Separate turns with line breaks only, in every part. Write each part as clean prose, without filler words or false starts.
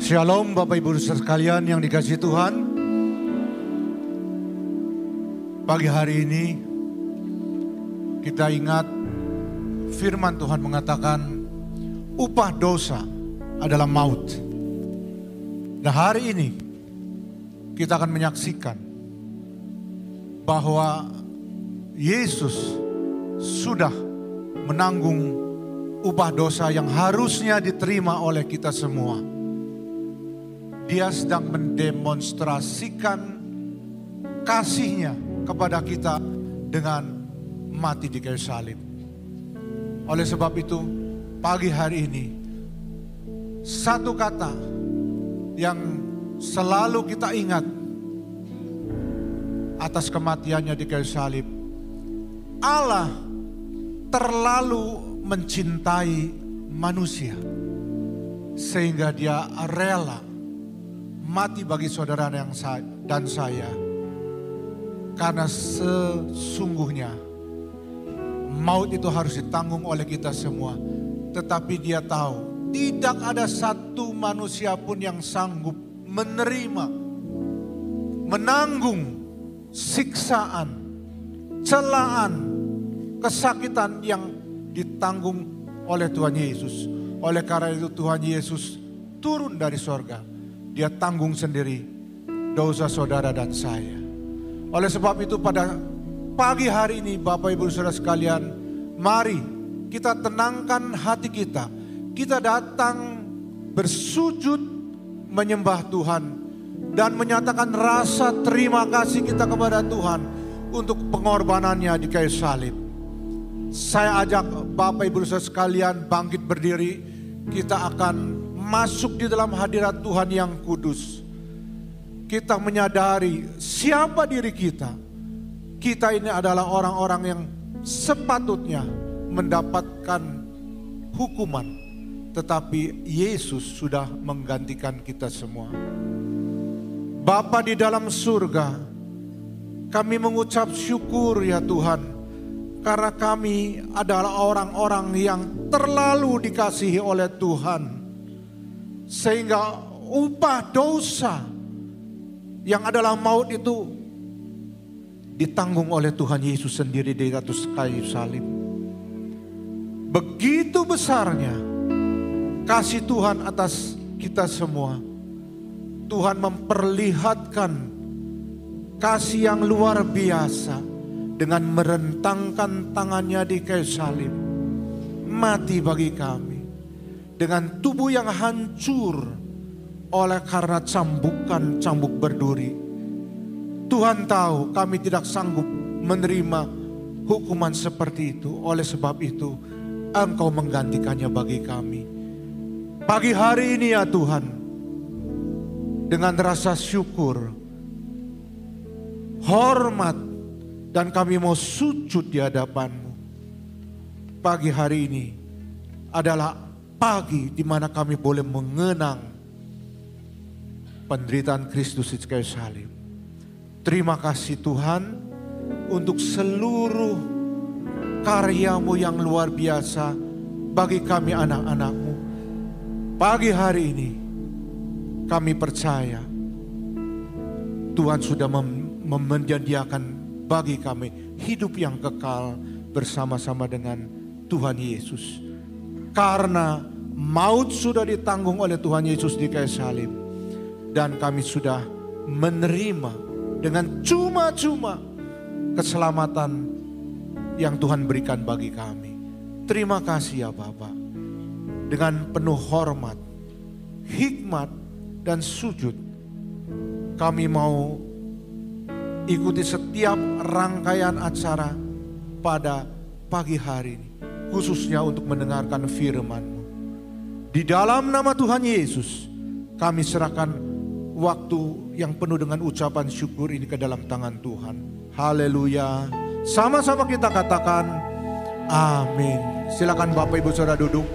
Shalom Bapak Ibu Saudara sekalian yang dikasihi Tuhan. Pagi hari ini kita ingat firman Tuhan mengatakan upah dosa adalah maut. Dan hari ini kita akan menyaksikan bahwa Yesus sudah menanggung upah dosa yang harusnya diterima oleh kita semua. Dia sedang mendemonstrasikan kasihnya kepada kita dengan mati di kayu salib. Oleh sebab itu, pagi hari ini, satu kata yang selalu kita ingat atas kematiannya di kayu salib. Allah terlalu mencintai manusia sehingga dia rela mati bagi saudara dan saya. Karena sesungguhnya maut itu harus ditanggung oleh kita semua. Tetapi dia tahu tidak ada satu manusia pun yang sanggup menerima, menanggung siksaan, celaan, kesakitan yang ditanggung oleh Tuhan Yesus. Oleh karena itu Tuhan Yesus turun dari sorga. Dia tanggung sendiri dosa saudara dan saya. Oleh sebab itu pada pagi hari ini Bapak Ibu Saudara sekalian, mari kita tenangkan hati kita. Kita datang bersujud menyembah Tuhan dan menyatakan rasa terima kasih kita kepada Tuhan untuk pengorbanannya di kayu salib. Saya ajak Bapak Ibu Saudara sekalian bangkit berdiri. Kita akan masuk di dalam hadirat Tuhan yang kudus. Kita menyadari siapa diri kita. Kita ini adalah orang-orang yang sepatutnya mendapatkan hukuman. Tetapi Yesus sudah menggantikan kita semua. Bapa di dalam surga, kami mengucap syukur ya Tuhan. Karena kami adalah orang-orang yang terlalu dikasihi oleh Tuhan. Sehingga upah dosa yang adalah maut itu ditanggung oleh Tuhan Yesus sendiri di atas kayu salib. Begitu besarnya kasih Tuhan atas kita semua. Tuhan memperlihatkan kasih yang luar biasa dengan merentangkan tangannya di kayu salib. Mati bagi kami. Dengan tubuh yang hancur oleh karena cambuk berduri. Tuhan tahu kami tidak sanggup menerima hukuman seperti itu. Oleh sebab itu Engkau menggantikannya bagi kami. Pagi hari ini ya Tuhan, dengan rasa syukur, hormat, dan kami mau sujud di hadapan-Mu. Pagi hari ini adalah pagi di mana kami boleh mengenang penderitaan Kristus di kayu salib. Terima kasih Tuhan untuk seluruh karya-Mu yang luar biasa bagi kami anak-anak-Mu. Pagi hari ini kami percaya Tuhan sudah menyediakan bagi kami hidup yang kekal bersama-sama dengan Tuhan Yesus. Karena maut sudah ditanggung oleh Tuhan Yesus di kayu salib. Dan kami sudah menerima dengan cuma-cuma keselamatan yang Tuhan berikan bagi kami. Terima kasih ya Bapa. Dengan penuh hormat, hikmat, dan sujud, kami mau ikuti setiap rangkaian acara pada pagi hari ini. Khususnya untuk mendengarkan firman-Mu. Di dalam nama Tuhan Yesus, kami serahkan waktu yang penuh dengan ucapan syukur ini ke dalam tangan Tuhan. Haleluya. Sama-sama kita katakan, amin. Silakan Bapak Ibu Saudara duduk.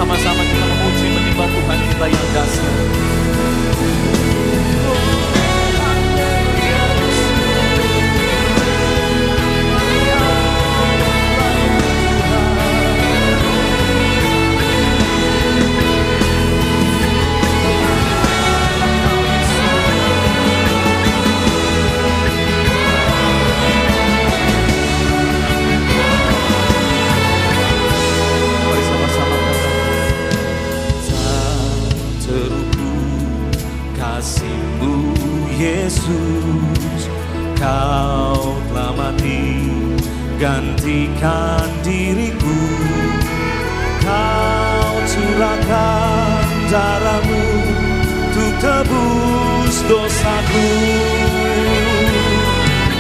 sama-sama kita memuji menyembah Tuhan kita yang dahsyat.
Yesus, Kau telah mati gantikan diriku. Kau curahkan darah-Mu untuk tebus dosaku.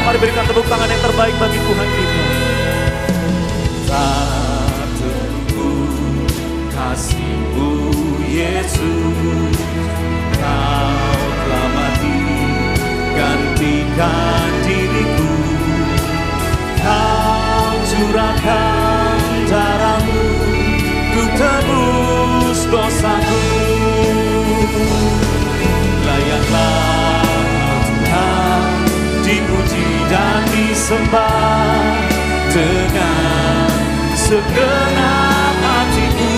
Mari berikan tepuk tangan yang terbaik bagi Tuhan kita.
Tak terukur kasih-Mu Yesus, Kau telah mati gantikan diriku. Kau curahkan darah-Mu untuk tebus dosaku. Layaklah Tuhan, dipuji dan disembah dengan segenap hatiku.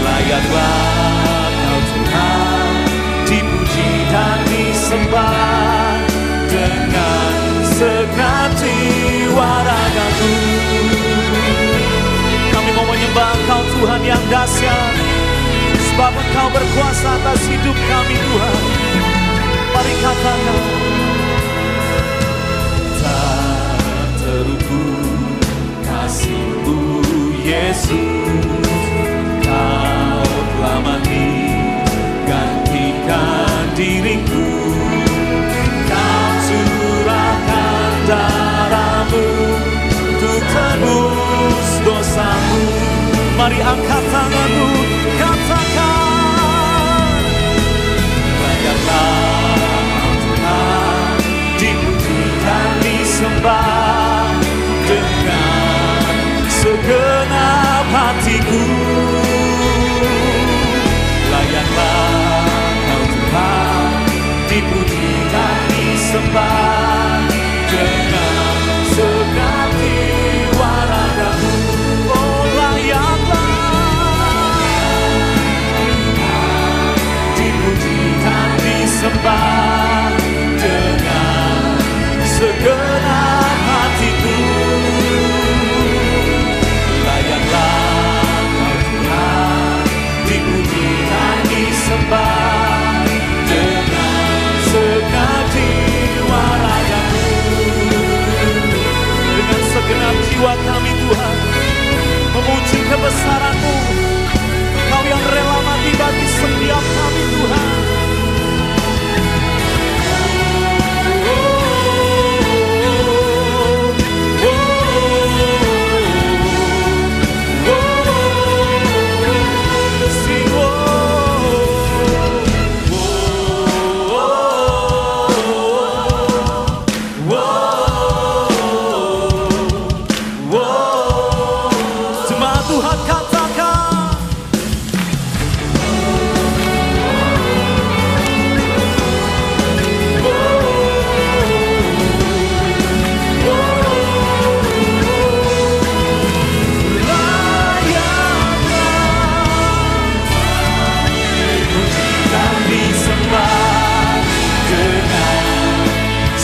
Layaklah Kau Tuhan, dipuji dan disembah dengan segenap jiwa ragaku.
Kami mau menyembah Engkau Tuhan yang dahsyat, sebab Engkau berkuasa atas hidup kami Tuhan. Mari katakan,
tak terukur kasih-Mu Yesus, Kau telah mati gantikan diriku. Kau curahkan darah-Mu untuk tebus dosaku.
mari angkat tanganmu, katakan,
layaklah Tuhan, dipuji dan disembah dengan segenap hatiku. Layaklah Kau Tuhan, dipuji dan disembah dengan segenap jiwa ragaku.
oh layaklah,
dipuji dan disembah dengan segenap hatiku. Layaklah Kau Tuhan, dipuji dan disembah dengan segenap jiwa ragaku.
dengan segenap jiwa kami Tuhan, memuji kebesaran-Mu. Kau yang rela mati bagi setiap kami Tuhan.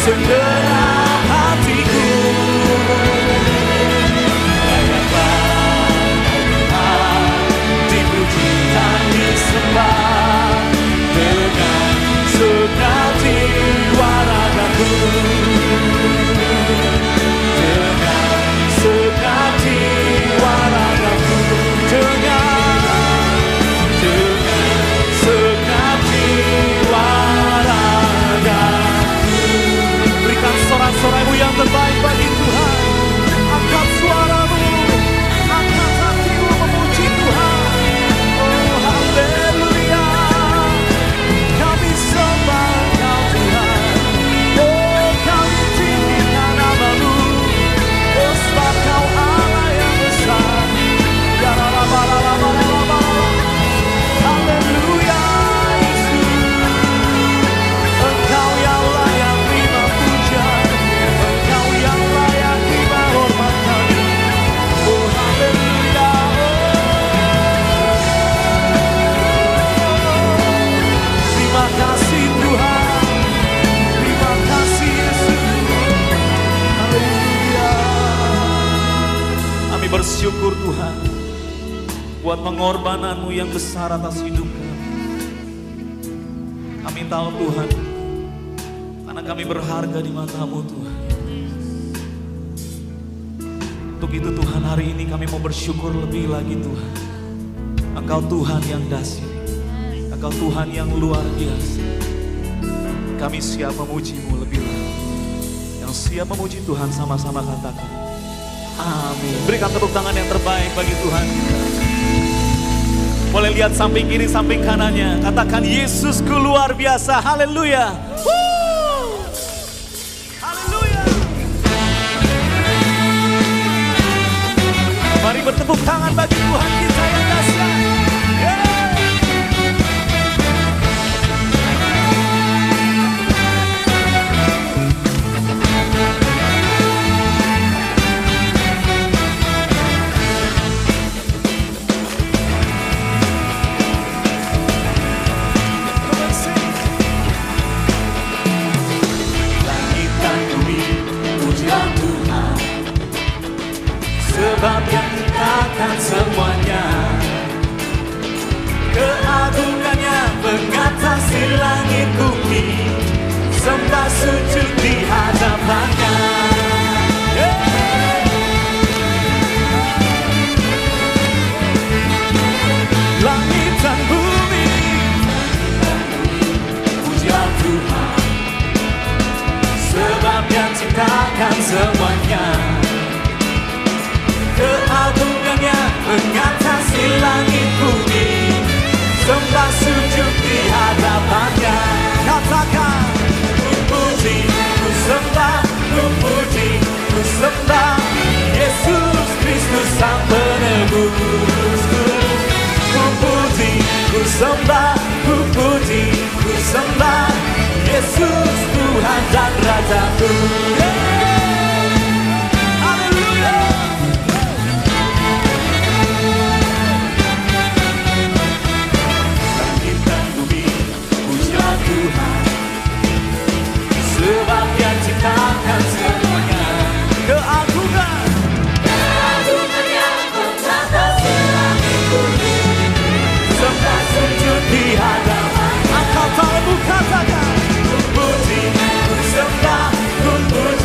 Segenap hatiku, layaklah Tuhan, dipuji dan disembah dengan segenap jiwa ragaku. Dengan segenap jiwa ragaku, dengan segenap jiwa ragaku.
Berikan sorak bersyukur Tuhan buat pengorbanan-Mu yang besar atas hidup kami. Kami tahu Tuhan, karena kami berharga di mata-Mu Tuhan. Untuk itu Tuhan, hari ini kami mau bersyukur lebih lagi Tuhan. Engkau Tuhan yang dahsyat, Engkau Tuhan yang luar biasa. Kami siap memuji-Mu lebih lagi. Yang siap memuji Tuhan sama-sama katakan amin. Berikan tepuk tangan yang terbaik bagi Tuhan kita. Boleh lihat samping kiri, samping kanannya. Katakan Yesusku luar biasa. Haleluya. Haleluya. Mari bertepuk tangan bagi Tuhan kita yang dahsyat.
Sebab yang ciptakan semuanya, keagungannya mengatasi langit bumi, sembah sujud di hadapannya. Langit dan bumi, pujilah Tuhan. Sebab yang ciptakan semuanya, keagungannya mengatasi langit bumi, sembah sujud di hadapannya. Katakan, ku puji, ku sembah, ku puji, ku sembah Yesus Kristus Sang Penebusku. Ku puji, ku sembah, ku puji, ku sembah Yesus Tuhan dan Rajaku. Sebab yang ciptakan semuanya, keagungannya mengatasi langit bumi, sembah sujud di hadapan. Engkau tahu katakan, ku puji, ku sembah, ku puji.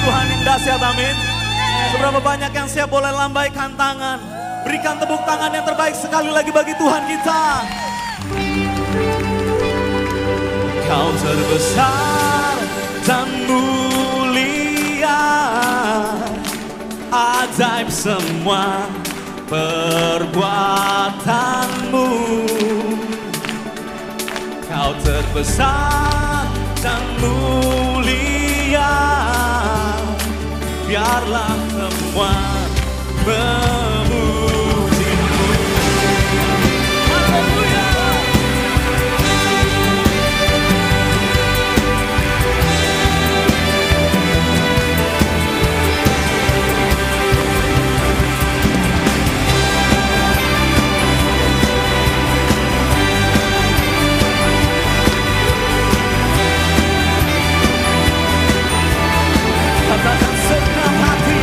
Tuhan yang dahsyat, amin. Seberapa banyak yang siap boleh lambaikan tangan. Berikan tepuk tangan yang terbaik sekali lagi bagi Tuhan kita. Kau terbesar dan mulia, ajaib semua perbuatanmu. Kau terbesar dan mulia, biarlah semua memujimu. Haleluya. Katakan segenap hati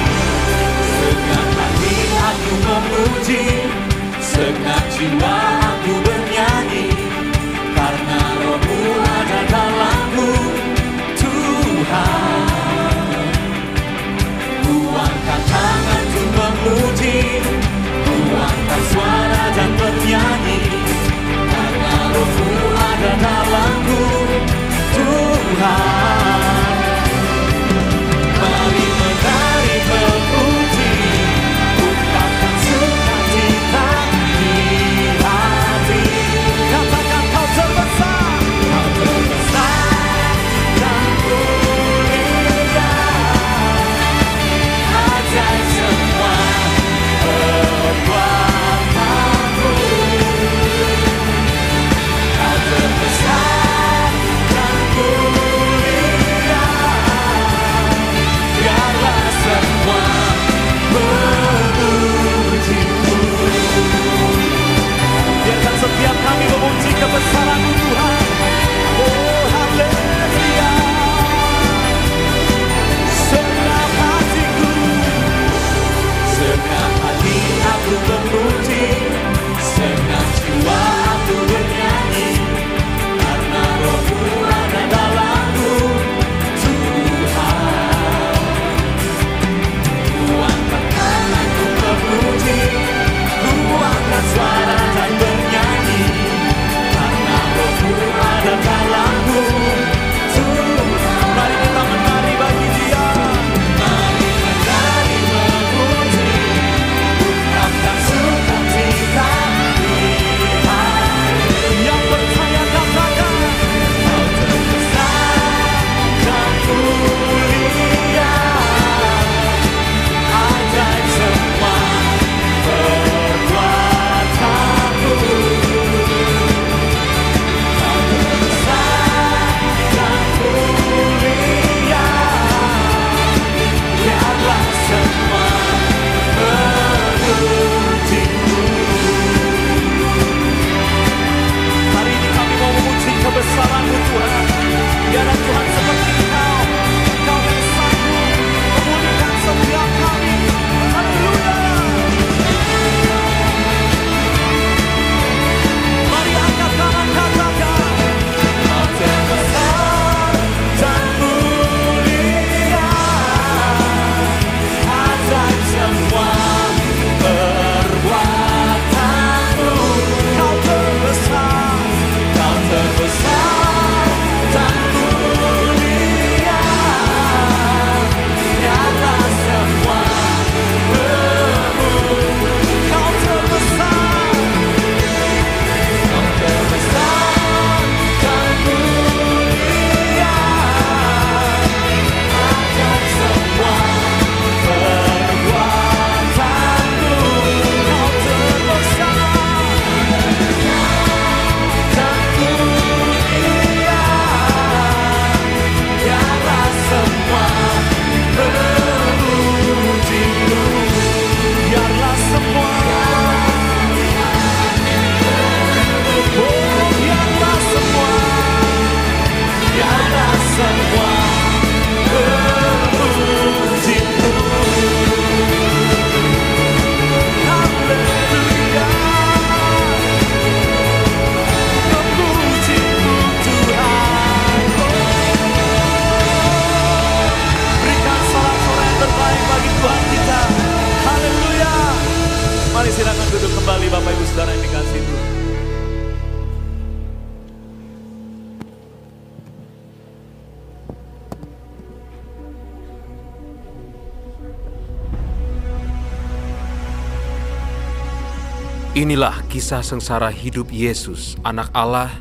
Inilah kisah sengsara hidup Yesus, anak Allah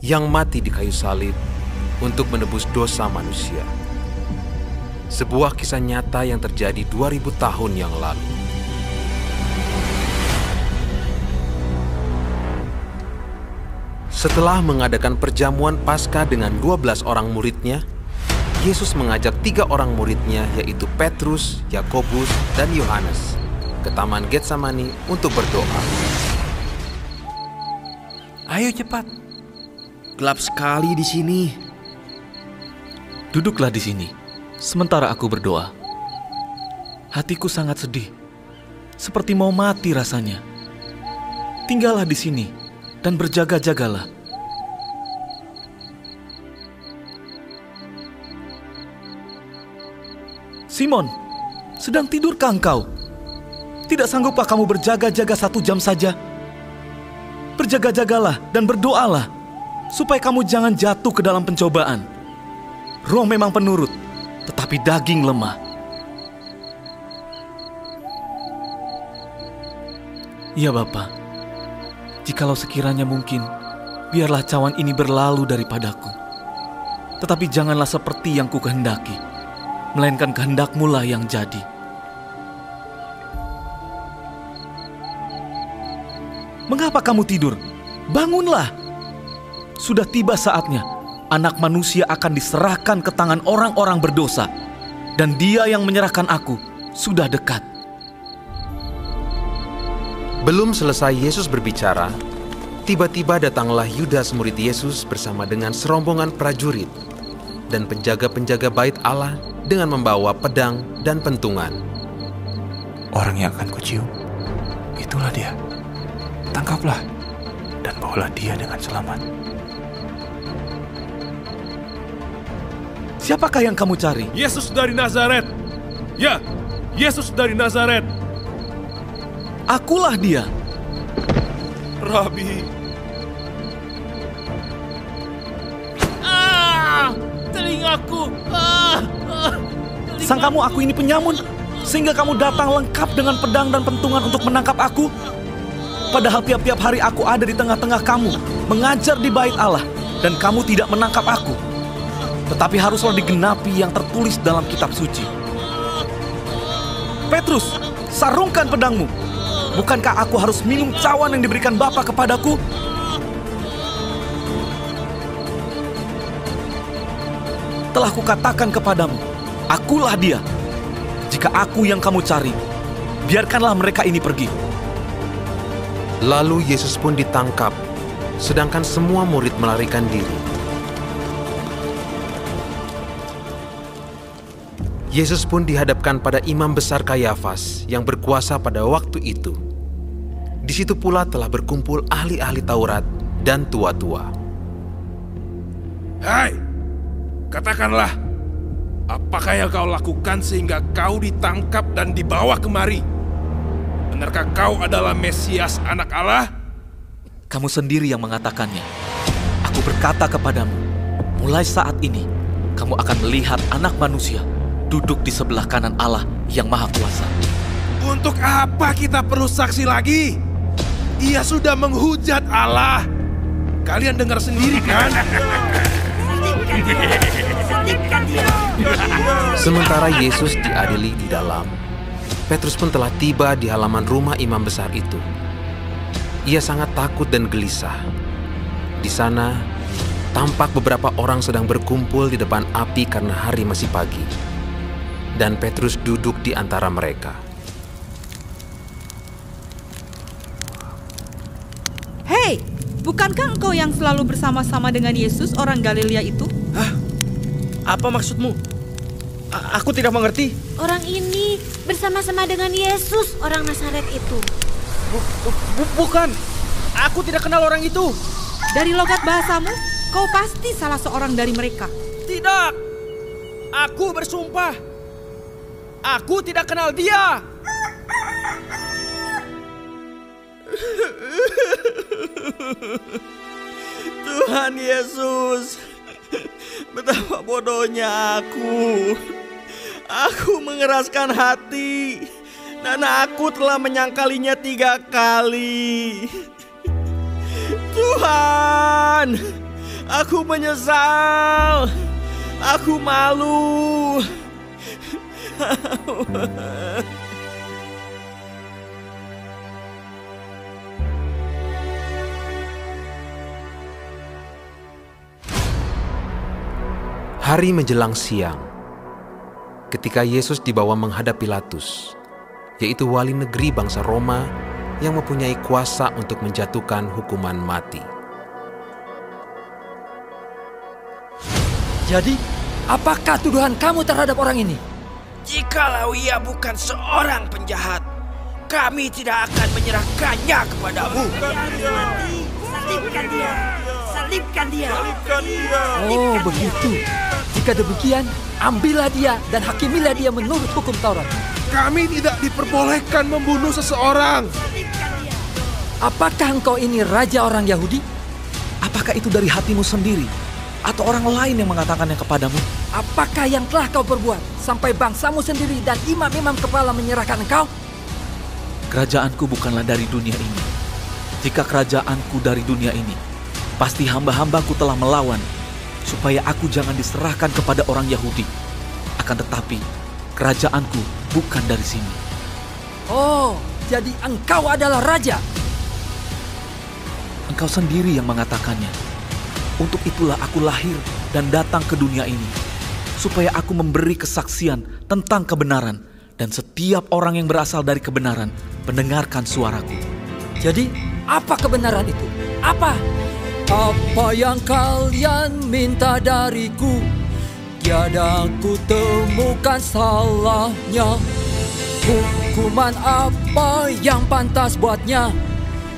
yang mati di kayu salib untuk menebus dosa manusia. Sebuah kisah nyata yang terjadi 2000 tahun yang lalu. Setelah mengadakan perjamuan Paskah dengan 12 orang muridnya, Yesus mengajak 3 orang muridnya, yaitu Petrus, Yakobus, dan Yohanes, ke Taman Getsemani untuk berdoa.
Ayo cepat. Gelap sekali di sini.
Duduklah di sini, sementara aku berdoa. Hatiku sangat sedih, seperti mau mati rasanya. Tinggallah di sini dan berjaga-jagalah. Simon, sedang tidurkah engkau? Tidak sanggupkah kamu berjaga-jaga 1 jam saja? Berjaga-jagalah dan berdoalah, supaya kamu jangan jatuh ke dalam pencobaan. Roh memang penurut, tetapi daging lemah. Ya Bapa, jikalau sekiranya mungkin, biarlah cawan ini berlalu daripadaku. Tetapi janganlah seperti yang kukehendaki, melainkan kehendak-Mu lah yang jadi. Mengapa kamu tidur? Bangunlah! Sudah tiba saatnya Anak Manusia akan diserahkan ke tangan orang-orang berdosa, dan Dia yang menyerahkan aku sudah dekat.
Belum selesai Yesus berbicara, tiba-tiba datanglah Yudas murid Yesus bersama dengan serombongan prajurit dan penjaga-penjaga bait Allah dengan membawa pedang dan pentungan.
Orang yang akan kucium, itulah dia. Tangkaplah dan bawalah dia dengan selamat.
Siapakah yang kamu cari?
Yesus dari Nazaret. Ya, Yesus dari Nazaret.
Akulah dia.
Rabi.
Telingaku.
Sangkamu aku ini penyamun, sehingga kamu datang lengkap dengan pedang dan pentungan untuk menangkap aku? Padahal tiap-tiap hari aku ada di tengah-tengah kamu, mengajar di bait Allah, dan kamu tidak menangkap aku. Tetapi haruslah digenapi yang tertulis dalam kitab suci. Petrus, sarungkan pedangmu. Bukankah aku harus minum cawan yang diberikan Bapa kepadaku? Telah kukatakan kepadamu, akulah dia. Jika aku yang kamu cari, biarkanlah mereka ini pergi.
Lalu Yesus pun ditangkap, sedangkan semua murid melarikan diri. Yesus pun dihadapkan pada imam besar Kayafas yang berkuasa pada waktu itu. Di situ pula telah berkumpul ahli-ahli Taurat dan tua-tua.
Hai, katakanlah, apakah yang kau lakukan sehingga kau ditangkap dan dibawa kemari? Benarkah kau adalah Mesias anak Allah?
Kamu sendiri yang mengatakannya. Aku berkata kepadamu, mulai saat ini, kamu akan melihat Anak Manusia duduk di sebelah kanan Allah yang Maha Kuasa.
Untuk apa kita perlu saksi lagi? Ia sudah menghujat Allah. Kalian dengar sendiri kan?
Sementara Yesus diadili di dalam, Petrus pun telah tiba di halaman rumah imam besar itu. Ia sangat takut dan gelisah. Di sana, tampak beberapa orang sedang berkumpul di depan api karena hari masih pagi. Dan Petrus duduk di antara mereka.
Hei, bukankah engkau yang selalu bersama-sama dengan Yesus orang Galilea itu?
Hah? Apa maksudmu? Aku tidak mengerti.
Orang ini bersama-sama dengan Yesus orang Nazaret itu.
Bukan. Aku tidak kenal orang itu.
Dari logat bahasamu, kau pasti salah seorang dari mereka.
Tidak. Aku bersumpah. Aku tidak kenal dia. Tuhan Yesus, betapa bodohnya aku. Aku mengeraskan hati
dan aku telah menyangkalinya 3 kali. Tuhan, aku menyesal. Aku malu.
Hari menjelang siang, ketika Yesus dibawa menghadap Pilatus, yaitu wali negeri bangsa Roma yang mempunyai kuasa untuk menjatuhkan hukuman mati.
Jadi, apakah tuduhan kamu terhadap orang ini?
Jikalau ia bukan seorang penjahat, kami tidak akan menyerahkannya kepadamu.
Salibkan dia! Salibkan dia!
Oh, begitu. Jika demikian, ambillah dia dan hakimilah dia menurut hukum Taurat.
Kami tidak diperbolehkan membunuh seseorang.
Apakah engkau ini raja orang Yahudi?
Apakah itu dari hatimu sendiri? Atau orang lain yang mengatakannya kepadamu?
Apakah yang telah kau perbuat sampai bangsamu sendiri dan imam-imam kepala menyerahkan engkau?
Kerajaanku bukanlah dari dunia ini. Jika kerajaanku dari dunia ini, pasti hamba-hambaku telah melawan, supaya aku jangan diserahkan kepada orang Yahudi. Akan tetapi, kerajaanku bukan dari sini.
Oh, jadi engkau adalah raja?
Engkau sendiri yang mengatakannya. Untuk itulah aku lahir dan datang ke dunia ini, supaya aku memberi kesaksian tentang kebenaran, dan setiap orang yang berasal dari kebenaran mendengarkan suaraku.
Jadi, apa kebenaran itu? Apa? Apa yang kalian minta dariku, tiada ku temukan salahnya. Hukuman apa yang pantas buatnya?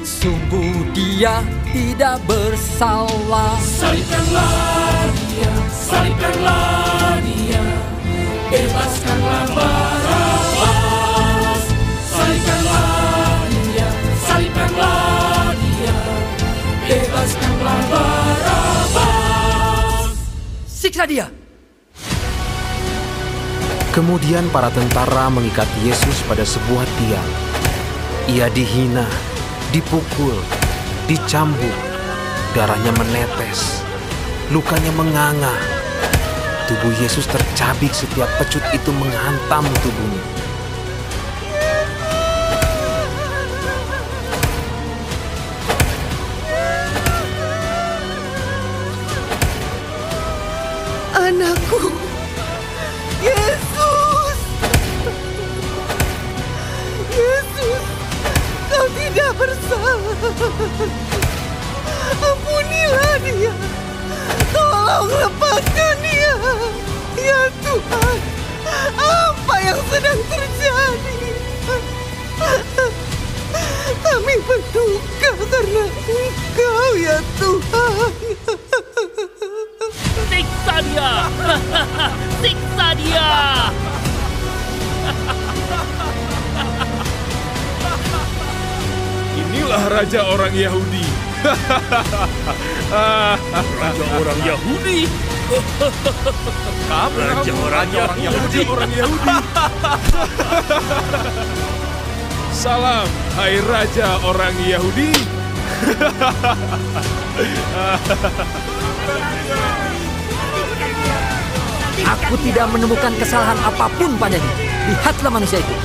Sungguh dia tidak bersalah.
Salibkanlah dia, salibkanlah dia, bebaskanlah Barabas. Salibkanlah dia, salibkanlah dia, bebaskanlah Barabas.
Siksa dia.
Kemudian para tentara mengikat Yesus pada sebuah tiang. Ia dihina, dipukul, dicambuk, darahnya menetes, lukanya menganga. Tubuh Yesus tercabik setiap pecut itu menghantam tubuhnya.
Anakku, Yesus! Yesus, kau tidak bersalah. Ampunilah dia. Tolong lepaskan dia. Ya Tuhan, apa yang sedang terjadi? Kami berduka karena Engkau, ya Tuhan.
Siksa dia! Siksa dia!
Inilah raja orang Yahudi.
Raja orang Yahudi?
Kamu
Raja orang Yahudi.
Salam, hai raja orang Yahudi.
Aku tidak menemukan kesalahan apapun padanya. Lihatlah manusia itu.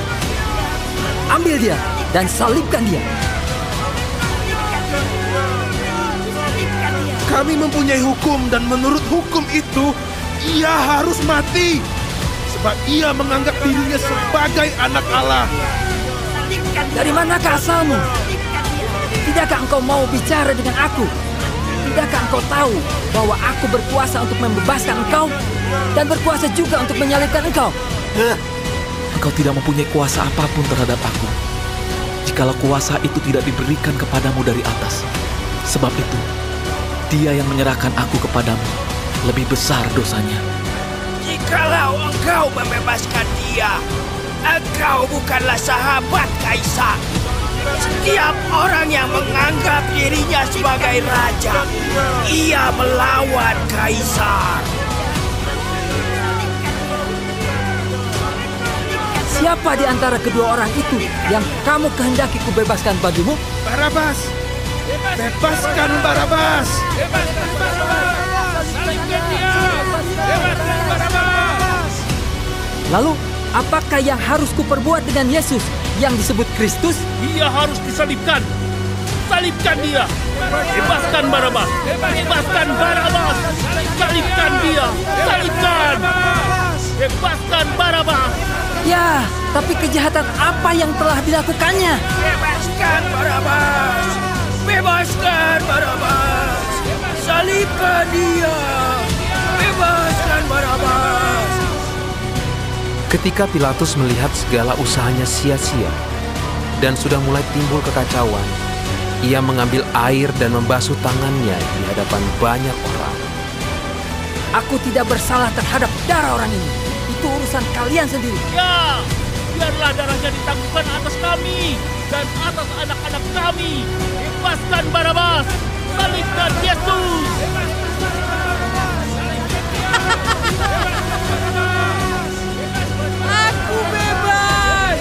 Ambil dia dan salibkan dia.
Kami mempunyai hukum dan menurut hukum itu, ia harus mati. Sebab ia menganggap dirinya sebagai anak Allah.
Dari manakah asalmu? Tidakkah engkau mau bicara dengan aku? Tidakkah engkau tahu bahwa aku berkuasa untuk membebaskan engkau dan berkuasa juga untuk menyalibkan engkau?
Engkau tidak mempunyai kuasa apapun terhadap aku, jikalau kuasa itu tidak diberikan kepadamu dari atas. Sebab itu, dia yang menyerahkan aku kepadamu lebih besar dosanya.
Jikalau engkau membebaskan dia, engkau bukanlah sahabat Kaisar. Setiap orang yang menganggap dirinya sebagai raja, ia melawan Kaisar.
siapa di antara kedua orang itu yang kamu kehendaki kubebaskan bagimu?
Barabas! Bebaskan Barabas! Salibkan dia! Bebaskan Barabas!
Lalu, apakah yang harus kuperbuat dengan Yesus yang disebut Kristus?
Dia harus disalibkan. Salibkan dia. Bebaskan Barabas. Bebaskan Barabas. Salibkan dia. Salibkan. Bebaskan Barabas.
Ya, tapi kejahatan apa yang telah dilakukannya?
Bebaskan Barabas! Bebaskan Barabas! Salibkan dia! Bebaskan Barabas!
Ketika Pilatus melihat segala usahanya sia-sia dan sudah mulai timbul kekacauan, ia mengambil air dan membasuh tangannya di hadapan banyak orang.
Aku tidak bersalah terhadap darah orang ini. Itu urusan kalian sendiri.
Ya, biarlah darahnya ditangguhkan atas kami dan atas anak-anak kami. Bebaskan Barabas. Salibkan Yesus.
Aku bebas!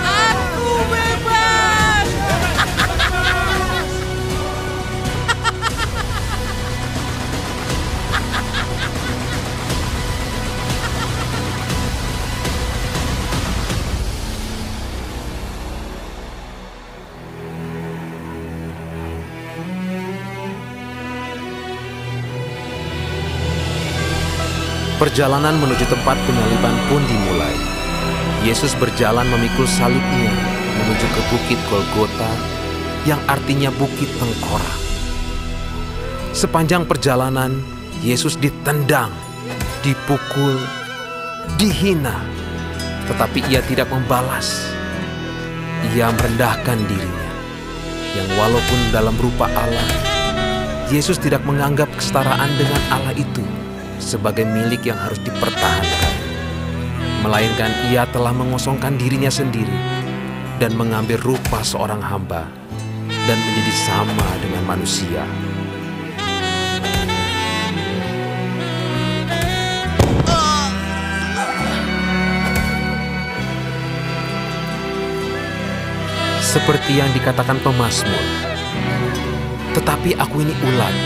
Aku bebas!
Perjalanan menuju tempat penyaliban pun dimulai. Yesus berjalan memikul salibnya menuju ke Bukit Golgota yang artinya Bukit Tengkorak. Sepanjang perjalanan, Yesus ditendang, dipukul, dihina, tetapi ia tidak membalas. Ia merendahkan dirinya, yang walaupun dalam rupa Allah, Yesus tidak menganggap kesetaraan dengan Allah itu sebagai milik yang harus dipertahankan, melainkan ia telah mengosongkan dirinya sendiri dan mengambil rupa seorang hamba dan menjadi sama dengan manusia. Seperti yang dikatakan pemazmur, tetapi aku ini ulat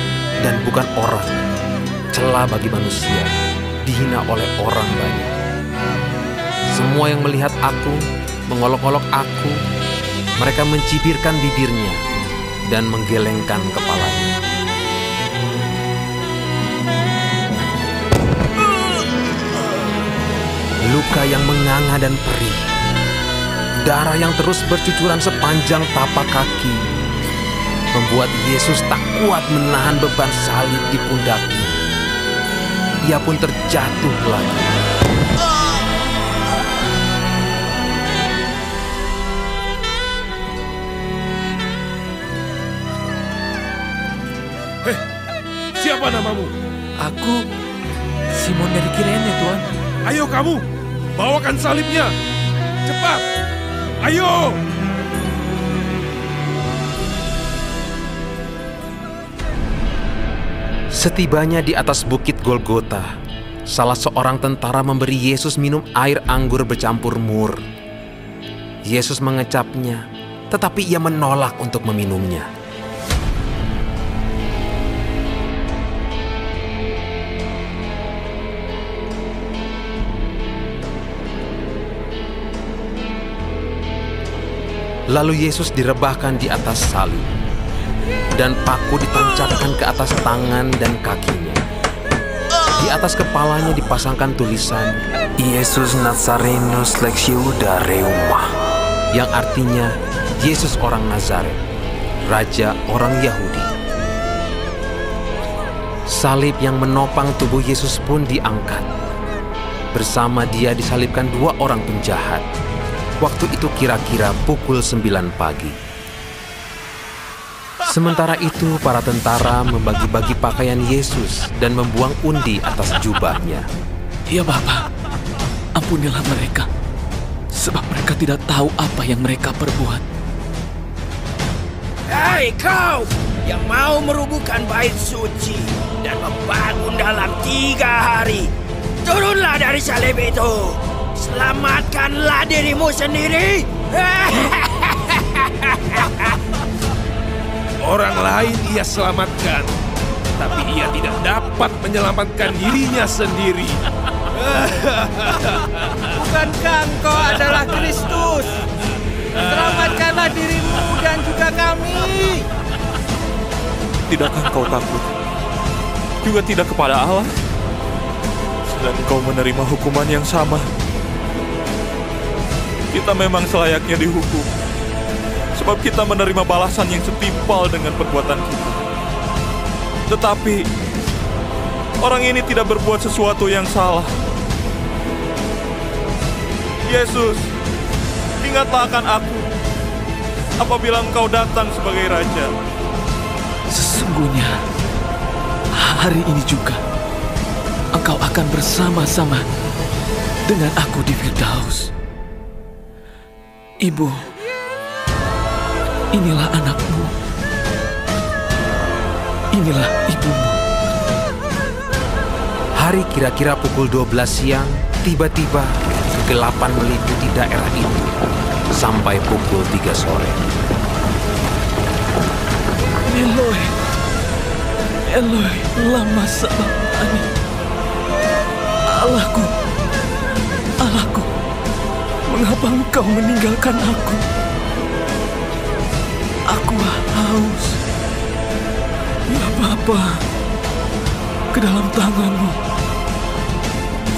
dan bukan orang, celah bagi manusia, dihina oleh orang banyak. Semua yang melihat aku, mengolok-olok aku, mereka mencibirkan bibirnya dan menggelengkan kepalanya. Luka yang menganga dan perih, darah yang terus bercucuran sepanjang tapak kaki, membuat Yesus tak kuat menahan beban salib di pundaknya. Ia pun terjatuh lagi.
Hei, siapa namamu?
Aku Simon dari Kirene, Tuan.
Ayo kamu, bawakan salibnya. Cepat, ayo.
Setibanya di atas Bukit Golgota, salah seorang tentara memberi Yesus minum air anggur bercampur mur. Yesus mengecapnya, tetapi ia menolak untuk meminumnya. Lalu Yesus direbahkan di atas salib, dan paku ditancapkan ke atas tangan dan kakinya. Di atas kepalanya dipasangkan tulisan Yesus Nazarenus Lex Yehuda Reuma, yang artinya Yesus orang Nazaret, Raja orang Yahudi. Salib yang menopang tubuh Yesus pun diangkat. Bersama dia disalibkan dua orang penjahat. Waktu itu kira-kira pukul 9 pagi. Sementara itu para tentara membagi-bagi pakaian Yesus dan membuang undi atas jubahnya.
Ya Bapa, ampunilah mereka, sebab mereka tidak tahu apa yang mereka perbuat.
Hei kau yang mau merubuhkan bait suci dan membangun dalam 3 hari, turunlah dari salib itu. Selamatkanlah dirimu sendiri.
Orang lain ia selamatkan, tapi ia tidak dapat menyelamatkan dirinya sendiri.
Bukankah engkau adalah Kristus? Selamatkanlah dirimu dan juga kami.
Tidakkah engkau takut? Juga tidak kepada Allah? Sedang engkau menerima hukuman yang sama. Kita memang selayaknya dihukum, sebab kita menerima balasan yang setimpal dengan perbuatan kita. Tetapi orang ini tidak berbuat sesuatu yang salah. Yesus, ingatlah akan aku apabila engkau datang sebagai Raja.
Sesungguhnya hari ini juga engkau akan bersama-sama dengan aku di Firdaus. Ibu, inilah anakmu. Inilah ibumu.
Hari kira-kira pukul 12 siang, tiba-tiba kegelapan meliputi daerah itu sampai pukul 3 sore.
Eloi, Eloi, lama sabachthani. Allahku, Allahku, mengapa engkau meninggalkan aku? Aku haus. Ya Bapa, ke dalam tangan-Mu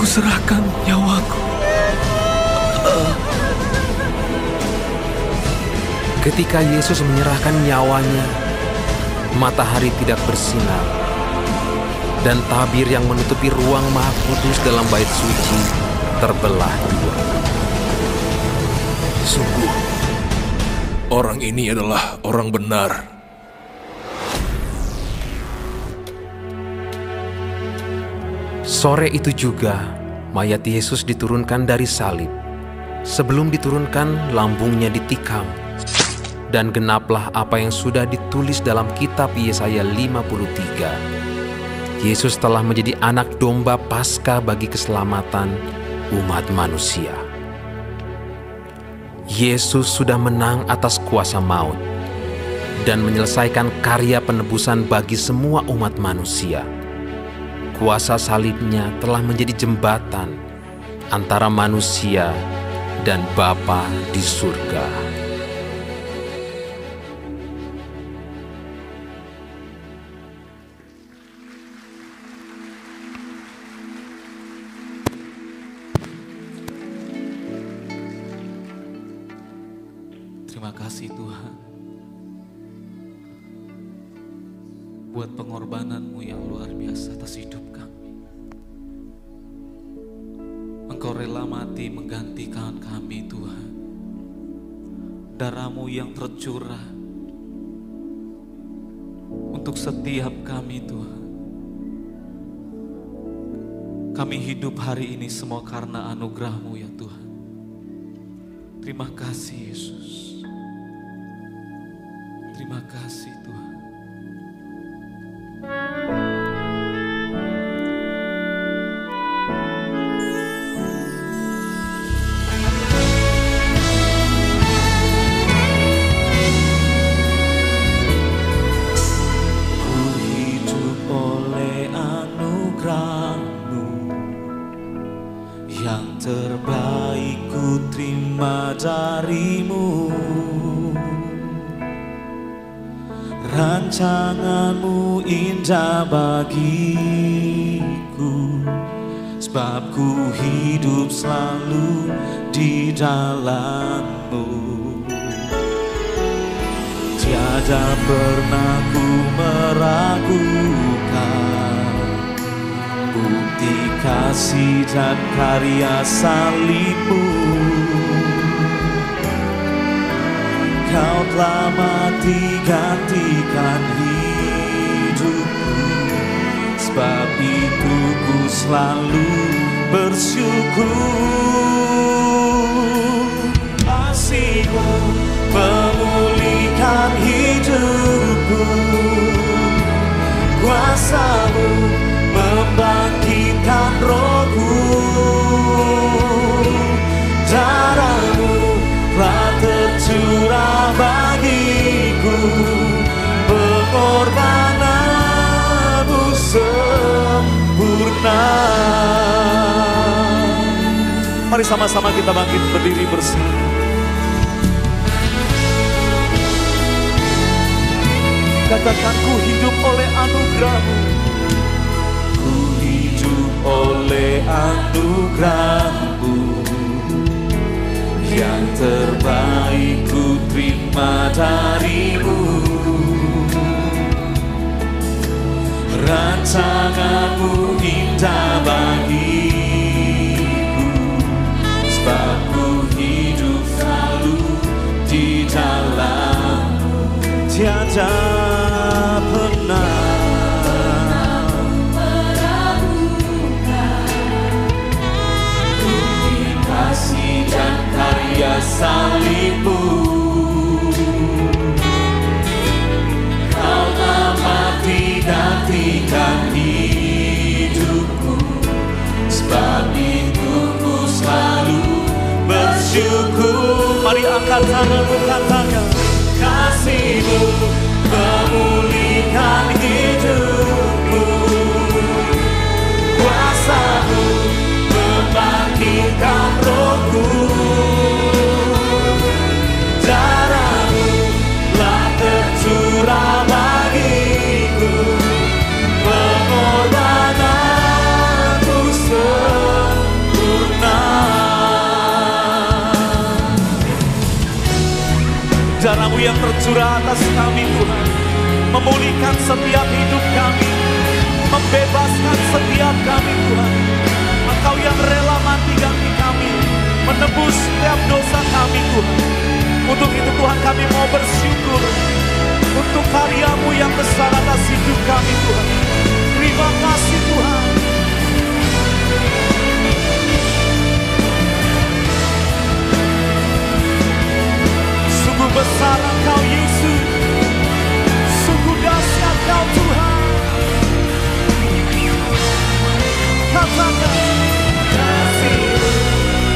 kuserahkan nyawaku.
Ketika Yesus menyerahkan nyawanya, matahari tidak bersinar, dan tabir yang menutupi ruang Maha Kudus dalam bait suci terbelah dua.
Sungguh, orang ini adalah orang benar.
Sore itu juga, mayat Yesus diturunkan dari salib. Sebelum diturunkan, lambungnya ditikam. Dan genaplah apa yang sudah ditulis dalam kitab Yesaya 53. Yesus telah menjadi anak domba Paskah bagi keselamatan umat manusia. Yesus sudah menang atas kuasa maut dan menyelesaikan karya penebusan bagi semua umat manusia. Kuasa salibnya telah menjadi jembatan antara manusia dan Bapa di surga.
Terima kasih Tuhan buat pengorbanan-Mu yang luar biasa atas hidup kami. Engkau rela mati menggantikan kami Tuhan. Darah-Mu yang tercurah untuk setiap kami Tuhan. Kami hidup hari ini semua karena anugerah-Mu ya Tuhan. Terima kasih Yesus. Terima kasih Tuhan.
Ku hidup oleh anugerah-Mu, yang terbaik ku terima dari-Mu. Rancangan-Mu indah bagiku, sebab ku hidup selalu di dalam-Mu. Tiada pernah ku meragukan bukti kasih dan karya salib-Mu. Kau telah mati gantikan hidupku, sebab itu ku selalu bersyukur. Kasih-Mu memulihkan hidupku, kuasa-Mu membangkitkan rohku. sempurna. Mari sama-sama kita bangkit berdiri bersama. Katakan, ku hidup oleh anugerah-Mu. Ku hidup oleh anugerah-Mu. Yang terbaik ku terima dari-Mu. Rancangan-Mu indah bagiku, sebab ku hidup selalu di dalam-Mu. Tiada pernah bukti kasih dan karya salib-Mu. Kau telah mati gantikan hidupku, sebab itu ku selalu bersyukur. Mari angkat tanganmu, katakan, kasih-Mu memulihkan hidupku, kuasa-Mu membangkitkan rohku, darah-Mu telah tercurah bagiku, pengorbanan-Mu sempurna. Darah-Mu yang tercurah atas kami Tuhan, memulihkan setiap hidup kami, membebaskan setiap kami Tuhan. Engkau yang rela mati ganti kami, menebus setiap dosa kami Tuhan. Untuk itu Tuhan kami mau bersyukur untuk karya-Mu yang besar atas hidup kami Tuhan. Terima kasih Tuhan. Sungguh besar Engkau Yesus, sungguh dahsyat Kau Tuhan. Katakan, kasih-Mu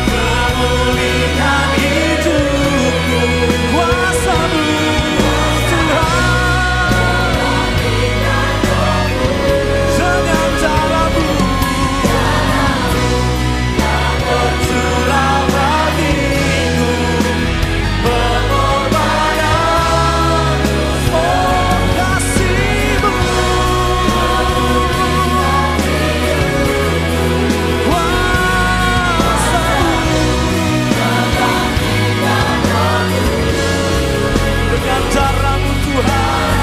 memulihkan hidupku, kuasa-Mu Tuhan, dengan cara-Mu yang tercurah bagiku, pengorbanan, oh kasih-Mu, dengan cara-Mu Tuhan,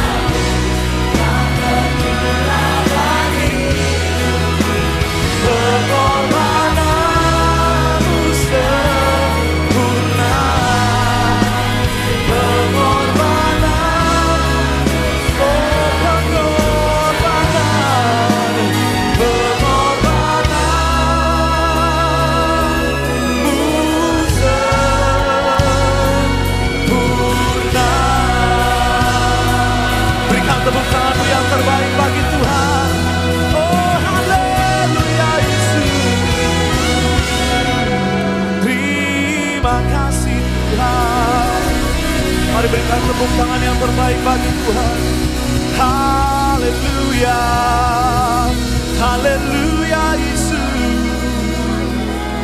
pengorbanan-Mu sempurna, pengorbanan, oh pengorbanan, pengorbanan-Mu sempurna. Berikan tepuk tanganmu yang terbaik bagi Tuhan. Oh haleluya Yesus. Terima kasih Tuhan. Mari berikan tepuk tangan yang terbaik bagi Tuhan. Haleluya. Haleluya Yesus.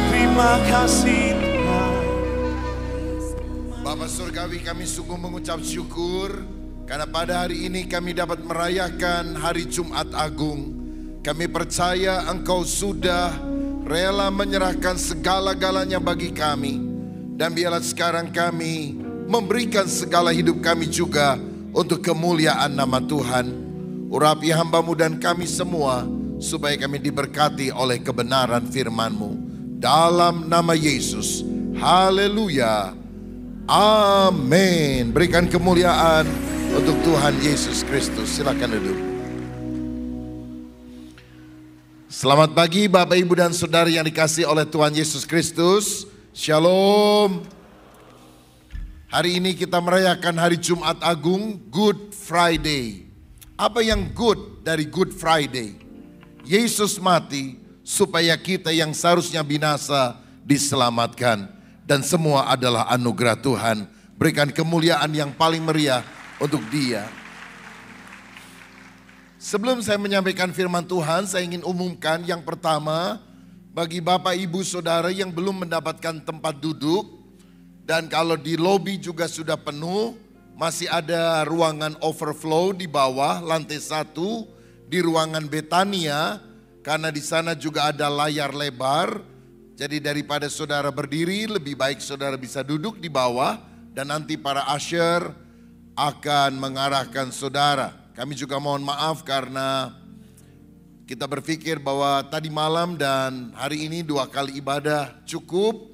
Terima kasih Tuhan.
Bapa Surgawi, kami sungguh mengucap syukur karena pada hari ini kami dapat merayakan hari Jumat Agung. Kami percaya Engkau sudah rela menyerahkan segala-galanya bagi kami. Dan biarlah sekarang kami memberikan segala hidup kami juga untuk kemuliaan nama Tuhan. Urapi hamba-Mu dan kami semua supaya kami diberkati oleh kebenaran firman-Mu. Dalam nama Yesus. Haleluya. Amin. Berikan kemuliaan untuk Tuhan Yesus Kristus. Silakan duduk. Selamat pagi Bapak Ibu dan Saudara yang dikasihi oleh Tuhan Yesus Kristus. Shalom. Hari ini kita merayakan hari Jumat Agung, Good Friday. Apa yang good dari Good Friday? Yesus mati supaya kita yang seharusnya binasa diselamatkan. Dan semua adalah anugerah Tuhan. Berikan kemuliaan yang paling meriah untuk Dia. Sebelum saya menyampaikan firman Tuhan, saya ingin umumkan yang pertama, bagi Bapak Ibu Saudara yang belum mendapatkan tempat duduk, dan kalau di lobi juga sudah penuh, masih ada ruangan overflow di bawah lantai 1 di ruangan Betania, karena di sana juga ada layar lebar. Jadi daripada saudara berdiri, lebih baik saudara bisa duduk di bawah, dan nanti para usher akan mengarahkan saudara. Kami juga mohon maaf karena kita berpikir bahwa tadi malam dan hari ini 2 kali ibadah cukup.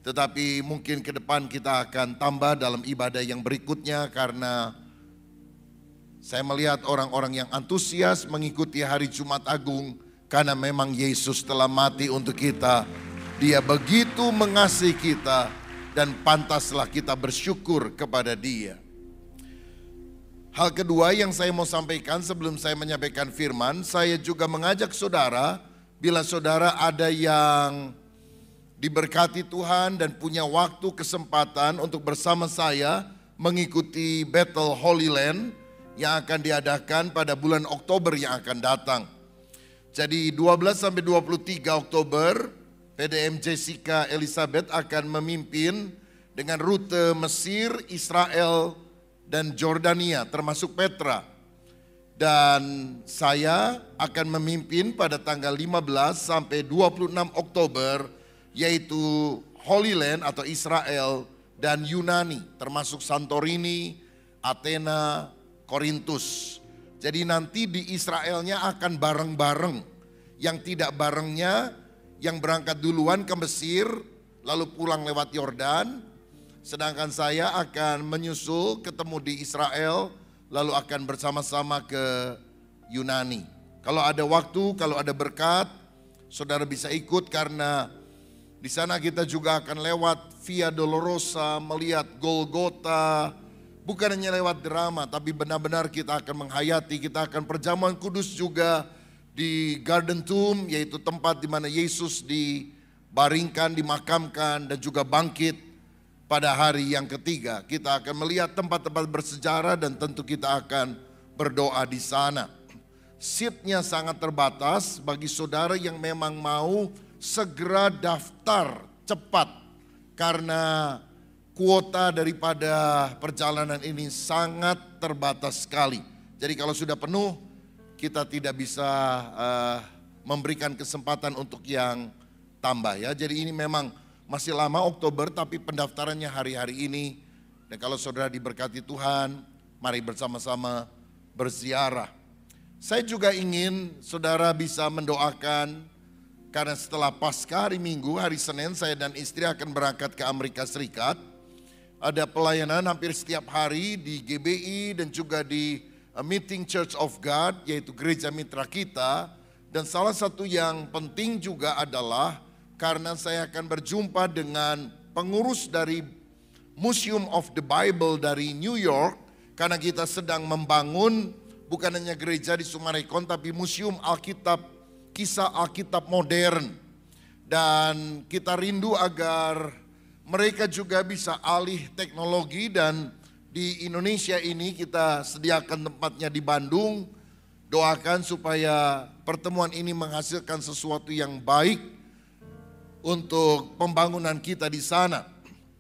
Tetapi mungkin ke depan kita akan tambah dalam ibadah yang berikutnya, karena saya melihat orang-orang yang antusias mengikuti hari Jumat Agung, karena memang Yesus telah mati untuk kita. Dia begitu mengasihi kita dan pantaslah kita bersyukur kepada Dia. Hal kedua yang saya mau sampaikan sebelum saya menyampaikan firman, saya juga mengajak saudara, bila saudara ada yang diberkati Tuhan dan punya waktu kesempatan untuk bersama saya mengikuti Battle Holy Land yang akan diadakan pada bulan Oktober yang akan datang. Jadi 12-23 Oktober, PDM Jessica Elizabeth akan memimpin dengan rute Mesir, Israel, dan Jordania termasuk Petra. Dan saya akan memimpin pada tanggal 15 sampai 26 Oktober, yaitu Holy Land atau Israel dan Yunani termasuk Santorini, Athena, Korintus. Jadi nanti di Israelnya akan bareng-bareng. Yang tidak barengnya yang berangkat duluan ke Mesir lalu pulang lewat Yordan. Sedangkan saya akan menyusul ketemu di Israel, lalu akan bersama-sama ke Yunani. Kalau ada waktu, kalau ada berkat, saudara bisa ikut, karena di sana kita juga akan lewat Via Dolorosa, melihat Golgota. Bukan hanya lewat drama, tapi benar-benar kita akan menghayati, kita akan perjamuan kudus juga di Garden Tomb, yaitu tempat di mana Yesus dibaringkan, dimakamkan, dan juga bangkit. Pada hari yang ketiga kita akan melihat tempat-tempat bersejarah dan tentu kita akan berdoa di sana. Seatnya sangat terbatas bagi saudara yang memang mau segera daftar cepat, karena kuota daripada perjalanan ini sangat terbatas sekali. Jadi kalau sudah penuh, kita tidak bisa memberikan kesempatan untuk yang tambah ya. Jadi ini memang masih lama Oktober, tapi pendaftarannya hari-hari ini. Dan kalau saudara diberkati Tuhan, mari bersama-sama berziarah. Saya juga ingin saudara bisa mendoakan, karena setelah Paskah hari Minggu, hari Senin saya dan istri akan berangkat ke Amerika Serikat. Ada pelayanan hampir setiap hari di GBI dan juga di Meeting Church of God, yaitu gereja mitra kita. Dan salah satu yang penting juga adalah karena saya akan berjumpa dengan pengurus dari Museum of the Bible dari New York, karena kita sedang membangun bukan hanya gereja di Sumarekon, tapi Museum Alkitab, kisah Alkitab modern. Dan kita rindu agar mereka juga bisa alih teknologi, dan di Indonesia ini kita sediakan tempatnya di Bandung. Doakan supaya pertemuan ini menghasilkan sesuatu yang baik untuk pembangunan kita di sana.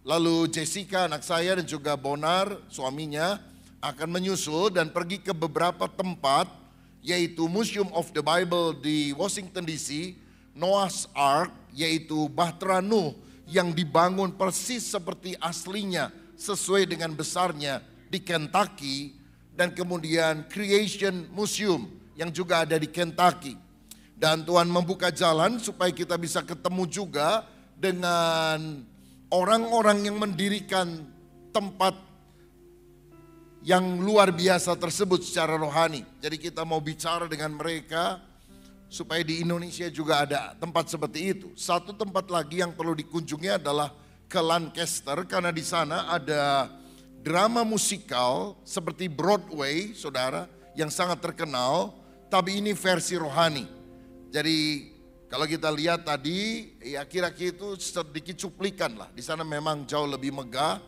Lalu Jessica anak saya dan juga Bonar suaminya akan menyusul dan pergi ke beberapa tempat, yaitu Museum of the Bible di Washington DC, Noah's Ark yaitu Bahtera Nuh yang dibangun persis seperti aslinya sesuai dengan besarnya di Kentucky, dan kemudian Creation Museum yang juga ada di Kentucky. Dan Tuhan membuka jalan supaya kita bisa ketemu juga dengan orang-orang yang mendirikan tempat yang luar biasa tersebut secara rohani. Jadi kita mau bicara dengan mereka supaya di Indonesia juga ada tempat seperti itu. Satu tempat lagi yang perlu dikunjungi adalah ke Lancaster, karena di sana ada drama musikal seperti Broadway, saudara, yang sangat terkenal, tapi ini versi rohani. Jadi kalau kita lihat tadi, ya kira-kira itu sedikit cuplikan lah. Di sana memang jauh lebih megah.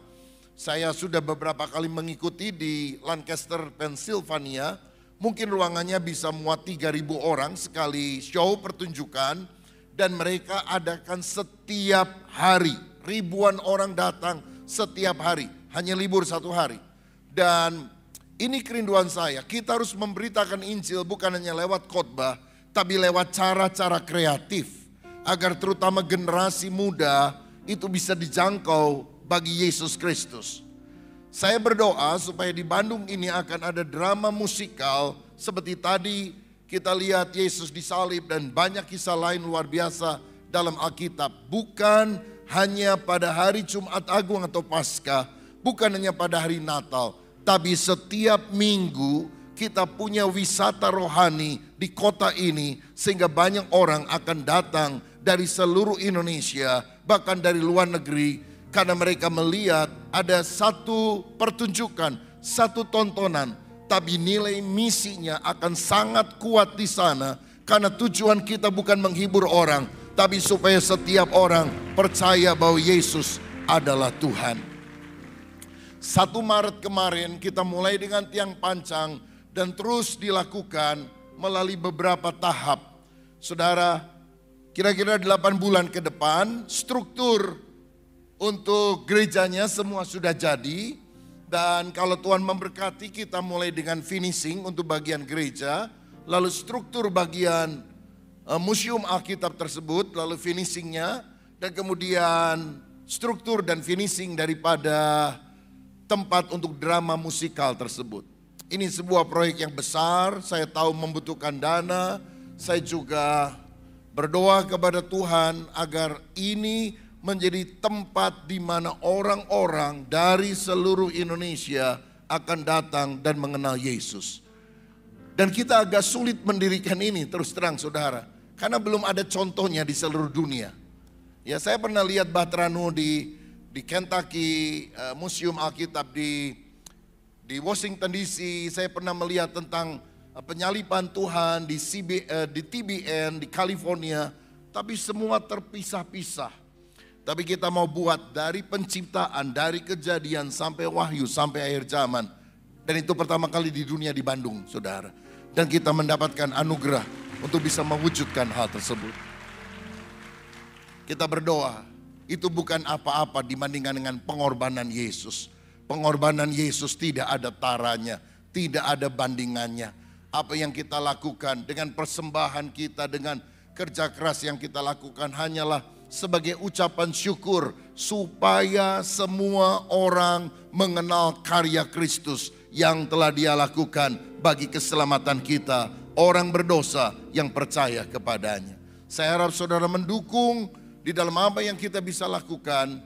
Saya sudah beberapa kali mengikuti di Lancaster, Pennsylvania, Mungkin ruangannya bisa muat 3.000 orang sekali show pertunjukan. Dan mereka adakan setiap hari. Ribuan orang datang setiap hari. Hanya libur 1 hari. Dan ini kerinduan saya. Kita harus memberitakan Injil bukan hanya lewat khotbah. Tapi lewat cara-cara kreatif. Agar terutama generasi muda itu bisa dijangkau bagi Yesus Kristus. Saya berdoa supaya di Bandung ini akan ada drama musikal seperti tadi kita lihat Yesus disalib dan banyak kisah lain luar biasa dalam Alkitab. Bukan hanya pada hari Jumat Agung atau Paskah, bukan hanya pada hari Natal, tapi setiap minggu kita punya wisata rohani di kota ini sehingga banyak orang akan datang dari seluruh Indonesia, bahkan dari luar negeri, karena mereka melihat ada satu pertunjukan, satu tontonan, tapi nilai misinya akan sangat kuat di sana, karena tujuan kita bukan menghibur orang, tapi supaya setiap orang percaya bahwa Yesus adalah Tuhan. 1 Maret kemarin kita mulai dengan tiang pancang dan terus dilakukan melalui beberapa tahap. Saudara, kira-kira 8 bulan ke depan struktur untuk gerejanya semua sudah jadi. Dan kalau Tuhan memberkati kita mulai dengan finishing untuk bagian gereja. Lalu struktur bagian museum Alkitab tersebut, lalu finishingnya. Dan kemudian struktur dan finishing daripada tempat untuk drama musikal tersebut. Ini sebuah proyek yang besar, saya tahu membutuhkan dana. Saya juga berdoa kepada Tuhan agar ini menjadi tempat di mana orang-orang dari seluruh Indonesia akan datang dan mengenal Yesus. Dan kita agak sulit mendirikan ini, terus terang saudara, karena belum ada contohnya di seluruh dunia. Ya, saya pernah lihat Batranu di Kentucky, Museum Alkitab di Washington DC. Saya pernah melihat tentang penyaliban Tuhan di TBN di California, tapi semua terpisah-pisah. Tapi kita mau buat dari penciptaan, dari kejadian sampai wahyu, sampai akhir zaman. Dan itu pertama kali di dunia di Bandung, saudara. Dan kita mendapatkan anugerah untuk bisa mewujudkan hal tersebut. Kita berdoa, itu bukan apa-apa dibandingkan dengan pengorbanan Yesus. Pengorbanan Yesus tidak ada taranya, tidak ada bandingannya. Apa yang kita lakukan dengan persembahan kita, dengan kerja keras yang kita lakukan hanyalah sebagai ucapan syukur supaya semua orang mengenal karya Kristus yang telah Dia lakukan bagi keselamatan kita, orang berdosa yang percaya kepadanya. Saya harap saudara mendukung di dalam apa yang kita bisa lakukan,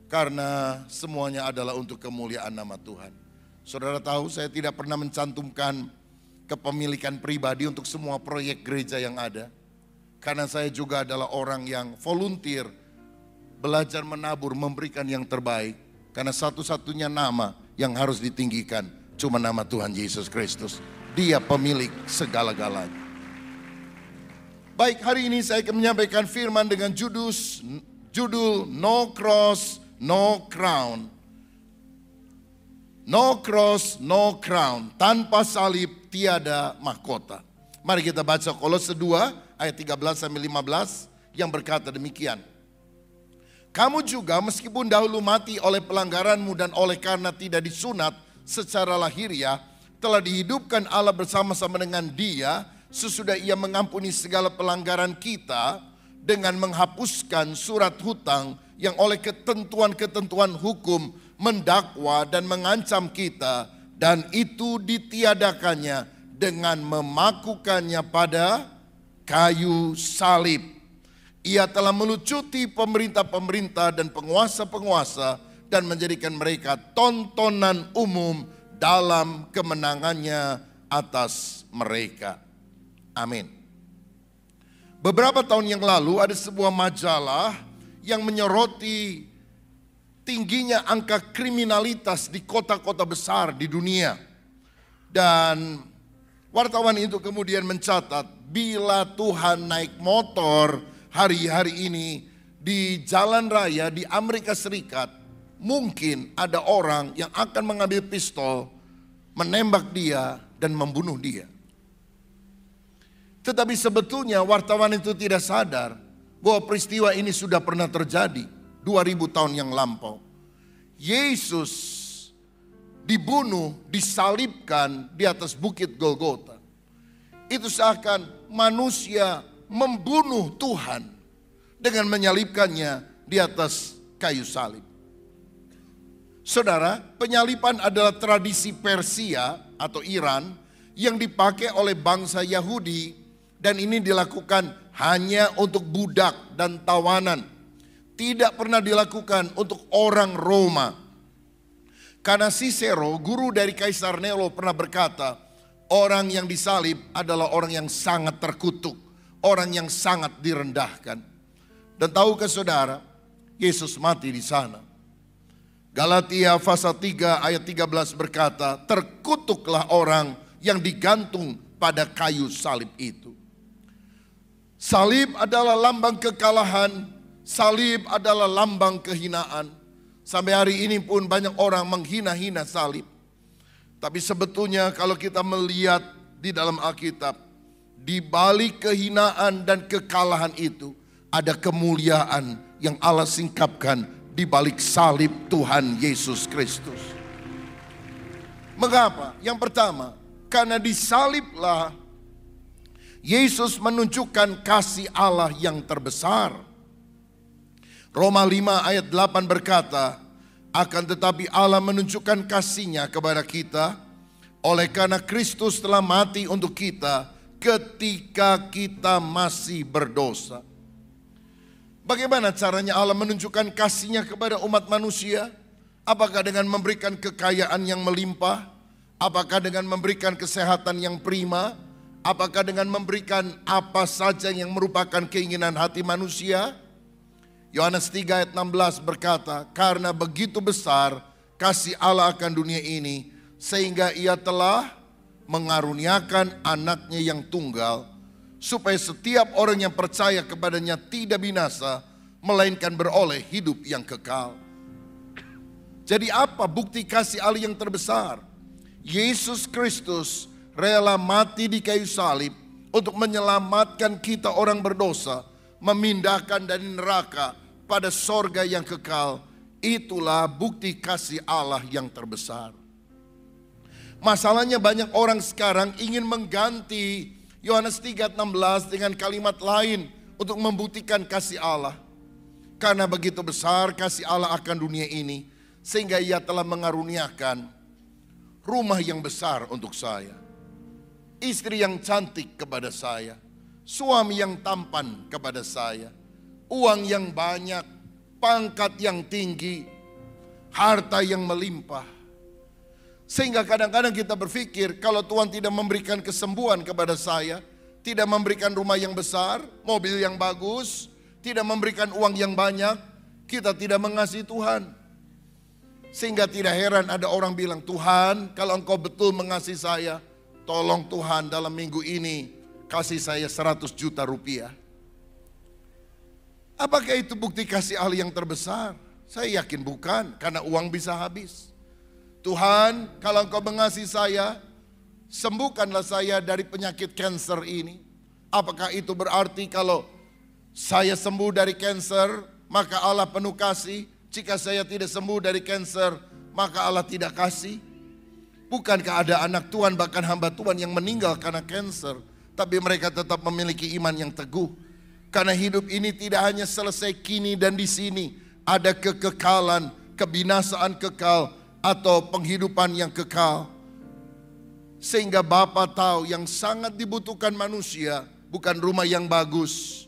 karena semuanya adalah untuk kemuliaan nama Tuhan. Saudara tahu saya tidak pernah mencantumkan kepemilikan pribadi untuk semua proyek gereja yang ada. Karena saya juga adalah orang yang volunteer, belajar menabur, memberikan yang terbaik. Karena satu-satunya nama yang harus ditinggikan cuma nama Tuhan Yesus Kristus. Dia pemilik segala-galanya. Baik, hari ini saya akan menyampaikan firman dengan judul No Cross, No Crown. No cross, no crown. Tanpa salib tiada mahkota. Mari kita baca Kolose 2 ayat 13-15 yang berkata demikian. Kamu juga meskipun dahulu mati oleh pelanggaranmu dan oleh karena tidak disunat secara lahiriah, telah dihidupkan Allah bersama-sama dengan Dia sesudah Ia mengampuni segala pelanggaran kita dengan menghapuskan surat hutang yang oleh ketentuan-ketentuan hukum mendakwa dan mengancam kita, dan itu ditiadakannya dengan memakukannya pada kayu salib. Ia telah melucuti pemerintah-pemerintah dan penguasa-penguasa dan menjadikan mereka tontonan umum dalam kemenangannya atas mereka. Amin. Beberapa tahun yang lalu ada sebuah majalah yang menyoroti tingginya angka kriminalitas di kota-kota besar di dunia. Dan wartawan itu kemudian mencatat, bila Tuhan naik motor hari-hari ini di jalan raya di Amerika Serikat, mungkin ada orang yang akan mengambil pistol, menembak dia, dan membunuh dia. Tetapi sebetulnya wartawan itu tidak sadar bahwa peristiwa ini sudah pernah terjadi 2000 tahun yang lampau. Yesus dibunuh, disalibkan di atas bukit Golgota. Itu seakan manusia membunuh Tuhan dengan menyalibkannya di atas kayu salib. Saudara, penyaliban adalah tradisi Persia atau Iran yang dipakai oleh bangsa Yahudi, dan ini dilakukan hanya untuk budak dan tawanan. Tidak pernah dilakukan untuk orang Roma. Karena Cicero, guru dari Kaisar Nero, pernah berkata, orang yang disalib adalah orang yang sangat terkutuk, orang yang sangat direndahkan. Dan tahukah saudara, Yesus mati di sana. Galatia pasal 3 ayat 13 berkata, terkutuklah orang yang digantung pada kayu salib itu. Salib adalah lambang kekalahan, salib adalah lambang kehinaan. Sampai hari ini pun banyak orang menghina-hina salib. Tapi sebetulnya kalau kita melihat di dalam Alkitab, di balik kehinaan dan kekalahan itu ada kemuliaan yang Allah singkapkan di balik salib Tuhan Yesus Kristus. Mengapa? Yang pertama, karena disaliblah Yesus menunjukkan kasih Allah yang terbesar. Roma 5 ayat 8 berkata, akan tetapi Allah menunjukkan kasih-Nya kepada kita oleh karena Kristus telah mati untuk kita ketika kita masih berdosa. Bagaimana caranya Allah menunjukkan kasih-Nya kepada umat manusia? Apakah dengan memberikan kekayaan yang melimpah? Apakah dengan memberikan kesehatan yang prima? Apakah dengan memberikan apa saja yang merupakan keinginan hati manusia? Yohanes 3 ayat 16 berkata, karena begitu besar kasih Allah akan dunia ini, sehingga Ia telah mengaruniakan anaknya yang tunggal, supaya setiap orang yang percaya kepadanya tidak binasa, melainkan beroleh hidup yang kekal. Jadi apa bukti kasih Allah yang terbesar? Yesus Kristus rela mati di kayu salib untuk menyelamatkan kita orang berdosa, memindahkan dari neraka pada sorga yang kekal. Itulah bukti kasih Allah yang terbesar. Masalahnya banyak orang sekarang ingin mengganti Yohanes 3:16 dengan kalimat lain untuk membuktikan kasih Allah. Karena begitu besar kasih Allah akan dunia ini, sehingga Ia telah mengaruniakan rumah yang besar untuk saya, istri yang cantik kepada saya, suami yang tampan kepada saya, uang yang banyak, pangkat yang tinggi, harta yang melimpah. Sehingga kadang-kadang kita berpikir, kalau Tuhan tidak memberikan kesembuhan kepada saya, tidak memberikan rumah yang besar, mobil yang bagus, tidak memberikan uang yang banyak, kita tidak mengasihi Tuhan. Sehingga tidak heran ada orang bilang, Tuhan kalau Engkau betul mengasihi saya, tolong Tuhan dalam minggu ini kasih saya 100 juta rupiah. Apakah itu bukti kasih Allah yang terbesar? Saya yakin bukan, karena uang bisa habis. Tuhan, kalau Engkau mengasihi saya, sembuhkanlah saya dari penyakit kanker ini. Apakah itu berarti kalau saya sembuh dari kanker, maka Allah penuh kasih? Jika saya tidak sembuh dari kanker, maka Allah tidak kasih? Bukankah ada anak Tuhan, bahkan hamba Tuhan yang meninggal karena kanker, tapi mereka tetap memiliki iman yang teguh? Karena hidup ini tidak hanya selesai kini dan di sini, ada kekekalan, kebinasaan kekal, atau penghidupan yang kekal. Sehingga Bapa tahu yang sangat dibutuhkan manusia bukan rumah yang bagus,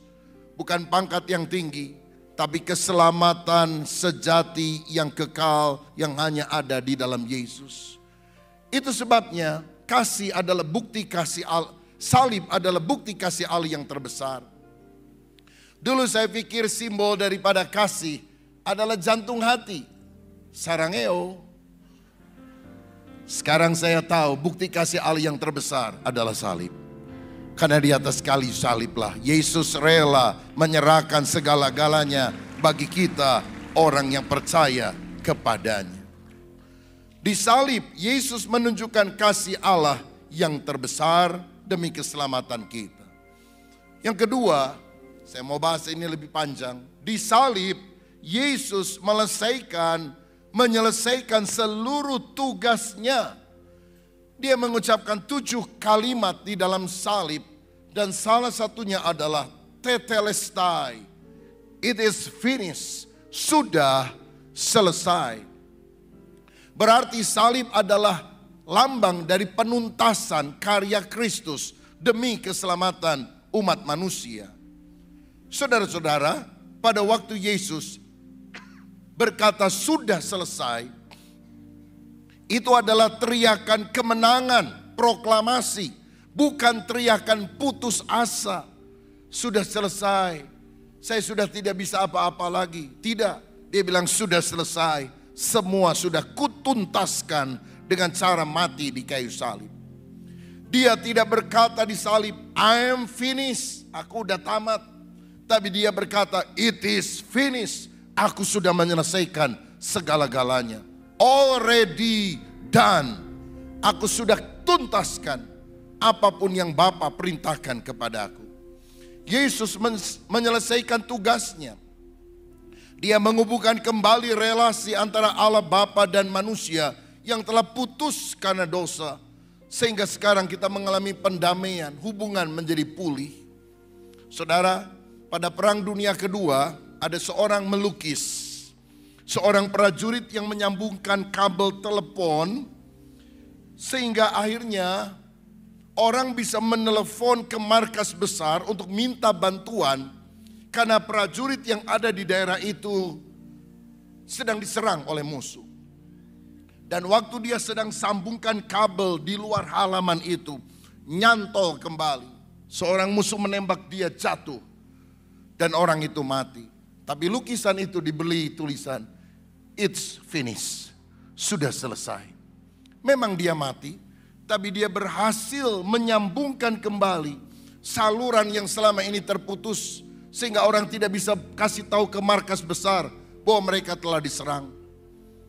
bukan pangkat yang tinggi, tapi keselamatan sejati yang kekal yang hanya ada di dalam Yesus. Itu sebabnya kasih adalah bukti kasih Allah, salib adalah bukti kasih Allah yang terbesar. Dulu saya pikir simbol daripada kasih adalah jantung hati, sarangeo. Sekarang saya tahu bukti kasih Allah yang terbesar adalah salib. Karena di atas kayu saliblah Yesus rela menyerahkan segala-galanya bagi kita orang yang percaya kepadanya. Di salib Yesus menunjukkan kasih Allah yang terbesar demi keselamatan kita. Yang kedua, saya mau bahas ini lebih panjang. Di salib, Yesus menyelesaikan seluruh tugasnya. Dia mengucapkan 7 kalimat di dalam salib, dan salah satunya adalah tetelestai. It is finished. Sudah selesai. Berarti salib adalah lambang dari penuntasan karya Kristus demi keselamatan umat manusia. Saudara-saudara, pada waktu Yesus berkata sudah selesai, itu adalah teriakan kemenangan, proklamasi, bukan teriakan putus asa. Sudah selesai, saya sudah tidak bisa apa-apa lagi. Tidak, dia bilang sudah selesai, semua sudah kutuntaskan dengan cara mati di kayu salib. Dia tidak berkata di salib, I am finished, aku udah tamat. Tapi dia berkata, it is finished, aku sudah menyelesaikan segala-galanya. Already done. Aku sudah tuntaskan apapun yang Bapa perintahkan kepada aku. Yesus menyelesaikan tugasnya. Dia menghubungkan kembali relasi antara Allah Bapa dan manusia yang telah putus karena dosa. Sehingga sekarang kita mengalami pendamaian, hubungan menjadi pulih. Saudara, pada Perang Dunia Kedua ada seorang melukis. Seorang prajurit yang menyambungkan kabel telepon sehingga akhirnya orang bisa menelepon ke markas besar untuk minta bantuan karena prajurit yang ada di daerah itu sedang diserang oleh musuh. Dan waktu dia sedang sambungkan kabel di luar halaman itu, nyantol kembali. Seorang musuh menembak, dia jatuh dan orang itu mati. Tapi lukisan itu dibeli tulisan, it's finished, sudah selesai. Memang dia mati, tapi dia berhasil menyambungkan kembali saluran yang selama ini terputus. Sehingga orang tidak bisa kasih tahu ke markas besar bahwa mereka telah diserang.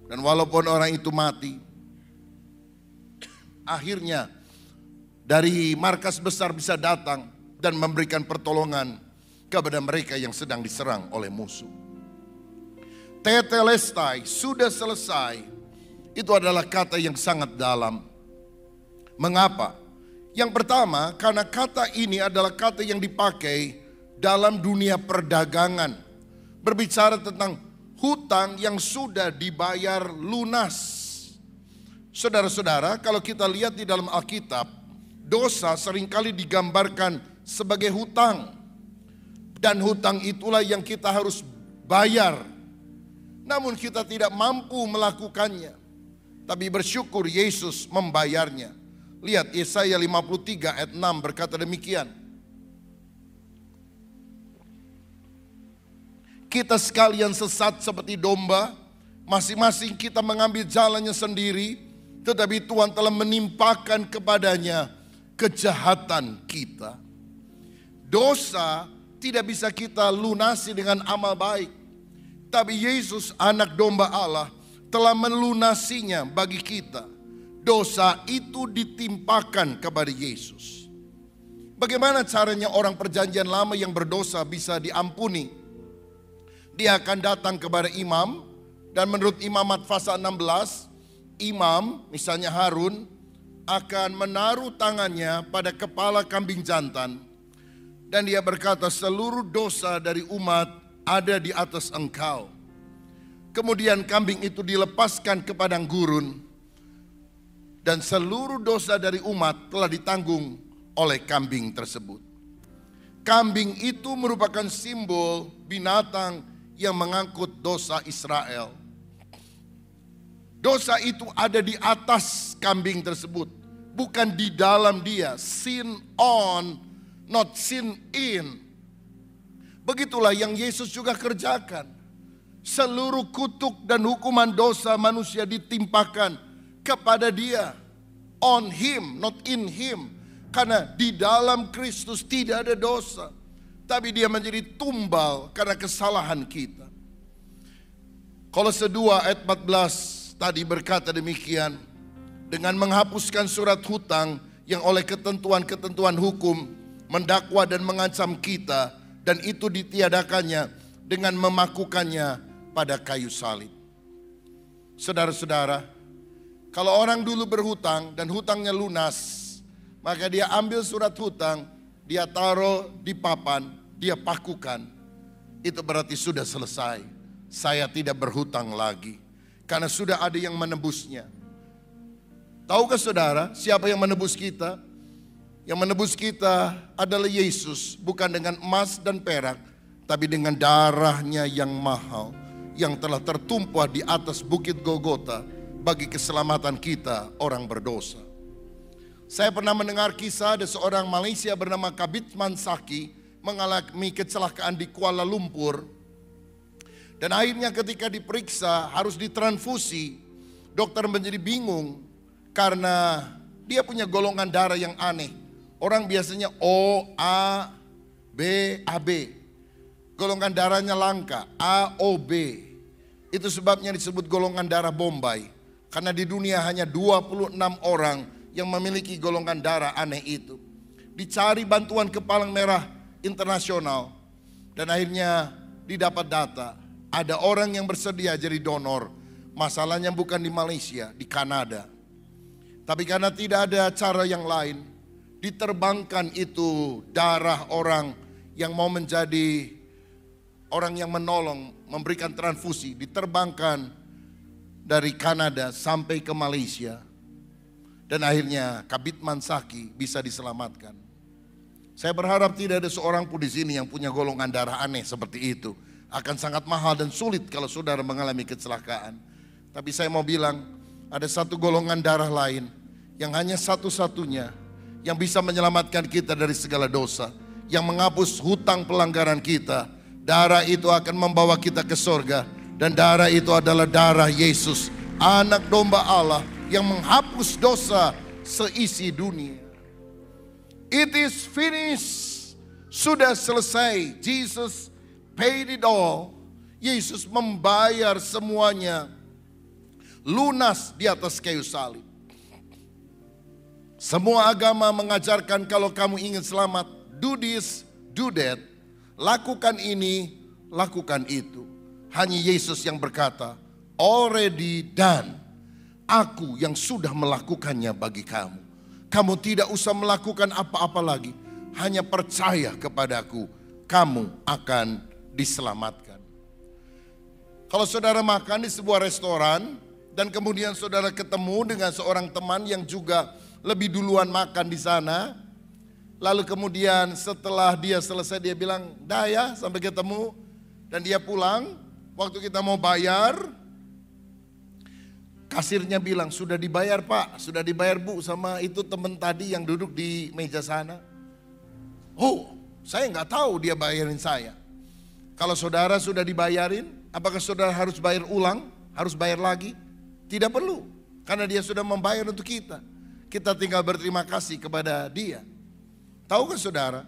Dan walaupun orang itu mati, akhirnya dari markas besar bisa datang dan memberikan pertolongan kepada mereka yang sedang diserang oleh musuh. Tetelestai, sudah selesai, itu adalah kata yang sangat dalam. Mengapa? Yang pertama, karena kata ini adalah kata yang dipakai dalam dunia perdagangan. Berbicara tentang hutang yang sudah dibayar lunas. Saudara-saudara, kalau kita lihat di dalam Alkitab, dosa seringkali digambarkan sebagai hutang. Dan hutang itulah yang kita harus bayar. Namun kita tidak mampu melakukannya. Tapi bersyukur Yesus membayarnya. Lihat Yesaya 53 ayat 6 berkata demikian. Kita sekalian sesat seperti domba, masing-masing kita mengambil jalannya sendiri, tetapi Tuhan telah menimpakan kepadanya kejahatan kita. Dosa tidak bisa kita lunasi dengan amal baik. Tapi Yesus anak domba Allah telah melunasinya bagi kita. Dosa itu ditimpakan kepada Yesus. Bagaimana caranya orang perjanjian lama yang berdosa bisa diampuni? Dia akan datang kepada imam. Dan menurut Imamat pasal 16, imam misalnya Harun akan menaruh tangannya pada kepala kambing jantan. Dan dia berkata, seluruh dosa dari umat ada di atas engkau. Kemudian kambing itu dilepaskan ke padang gurun. Dan seluruh dosa dari umat telah ditanggung oleh kambing tersebut. Kambing itu merupakan simbol binatang yang mengangkut dosa Israel. Dosa itu ada di atas kambing tersebut, bukan di dalam dia. Sin on, not sin in. Begitulah yang Yesus juga kerjakan. Seluruh kutuk dan hukuman dosa manusia ditimpakan kepada dia. On him, not in him. Karena di dalam Kristus tidak ada dosa. Tapi dia menjadi tumbal karena kesalahan kita. Kolose 2 ayat 14 tadi berkata demikian. Dengan menghapuskan surat hutang yang oleh ketentuan-ketentuan hukum mendakwa dan mengancam kita, dan itu ditiadakannya dengan memakukannya pada kayu salib. Saudara-saudara, kalau orang dulu berhutang dan hutangnya lunas, maka dia ambil surat hutang, dia taruh di papan, dia pakukan. Itu berarti sudah selesai. Saya tidak berhutang lagi, karena sudah ada yang menebusnya. Tahukah saudara siapa yang menebus kita? Yang menebus kita adalah Yesus, bukan dengan emas dan perak, tapi dengan darahnya yang mahal, yang telah tertumpah di atas bukit Golgota bagi keselamatan kita orang berdosa. Saya pernah mendengar kisah ada seorang Malaysia bernama Kabitman Saki mengalami kecelakaan di Kuala Lumpur. Dan akhirnya ketika diperiksa harus ditransfusi, dokter menjadi bingung karena dia punya golongan darah yang aneh. Orang biasanya O, A, B, AB. Golongan darahnya langka, A, O, B. Itu sebabnya disebut golongan darah Bombay. Karena di dunia hanya 26 orang yang memiliki golongan darah aneh itu. Dicari bantuan ke Palang Merah Internasional. Dan akhirnya didapat data. Ada orang yang bersedia jadi donor. Masalahnya bukan di Malaysia, di Kanada. Tapi karena tidak ada cara yang lain, diterbangkan itu darah orang yang mau menjadi orang yang menolong, memberikan transfusi, diterbangkan dari Kanada sampai ke Malaysia. Dan akhirnya Kabitman Saki bisa diselamatkan. Saya berharap tidak ada seorang pun di sini yang punya golongan darah aneh seperti itu. Akan sangat mahal dan sulit kalau saudara mengalami kecelakaan. Tapi saya mau bilang, ada satu golongan darah lain yang hanya satu-satunya yang bisa menyelamatkan kita dari segala dosa, yang menghapus hutang pelanggaran kita. Darah itu akan membawa kita ke surga, dan darah itu adalah darah Yesus, anak domba Allah yang menghapus dosa seisi dunia. It is finished. Sudah selesai. Jesus paid it all. Yesus membayar semuanya lunas di atas kayu salib. Semua agama mengajarkan kalau kamu ingin selamat, do this, do that. Lakukan ini, lakukan itu. Hanya Yesus yang berkata, already done. Aku yang sudah melakukannya bagi kamu. Kamu tidak usah melakukan apa-apa lagi. Hanya percaya kepadaku, kamu akan diselamatkan. Kalau saudara makan di sebuah restoran, dan kemudian saudara ketemu dengan seorang teman yang juga lebih duluan makan di sana. Lalu kemudian setelah dia selesai dia bilang, dah ya sampai ketemu. Dan dia pulang, waktu kita mau bayar, kasirnya bilang, sudah dibayar Pak, sudah dibayar Bu sama itu teman tadi yang duduk di meja sana. Oh, saya nggak tahu dia bayarin saya. Kalau saudara sudah dibayarin, apakah saudara harus bayar ulang, harus bayar lagi? Tidak perlu, karena dia sudah membayar untuk kita. Kita tinggal berterima kasih kepada dia. Tahukah saudara,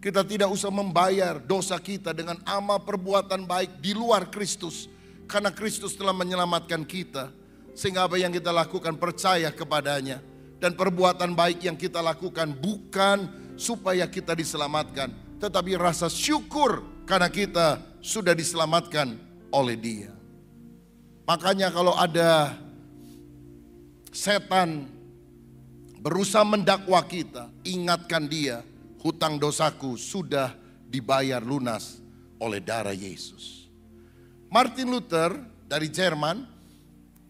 kita tidak usah membayar dosa kita dengan amal perbuatan baik di luar Kristus. Karena Kristus telah menyelamatkan kita. Sehingga apa yang kita lakukan percaya kepadanya. Dan perbuatan baik yang kita lakukan bukan supaya kita diselamatkan. Tetapi rasa syukur karena kita sudah diselamatkan oleh dia. Makanya kalau ada setan berusaha mendakwa kita, ingatkan dia, hutang dosaku sudah dibayar lunas oleh darah Yesus. Martin Luther dari Jerman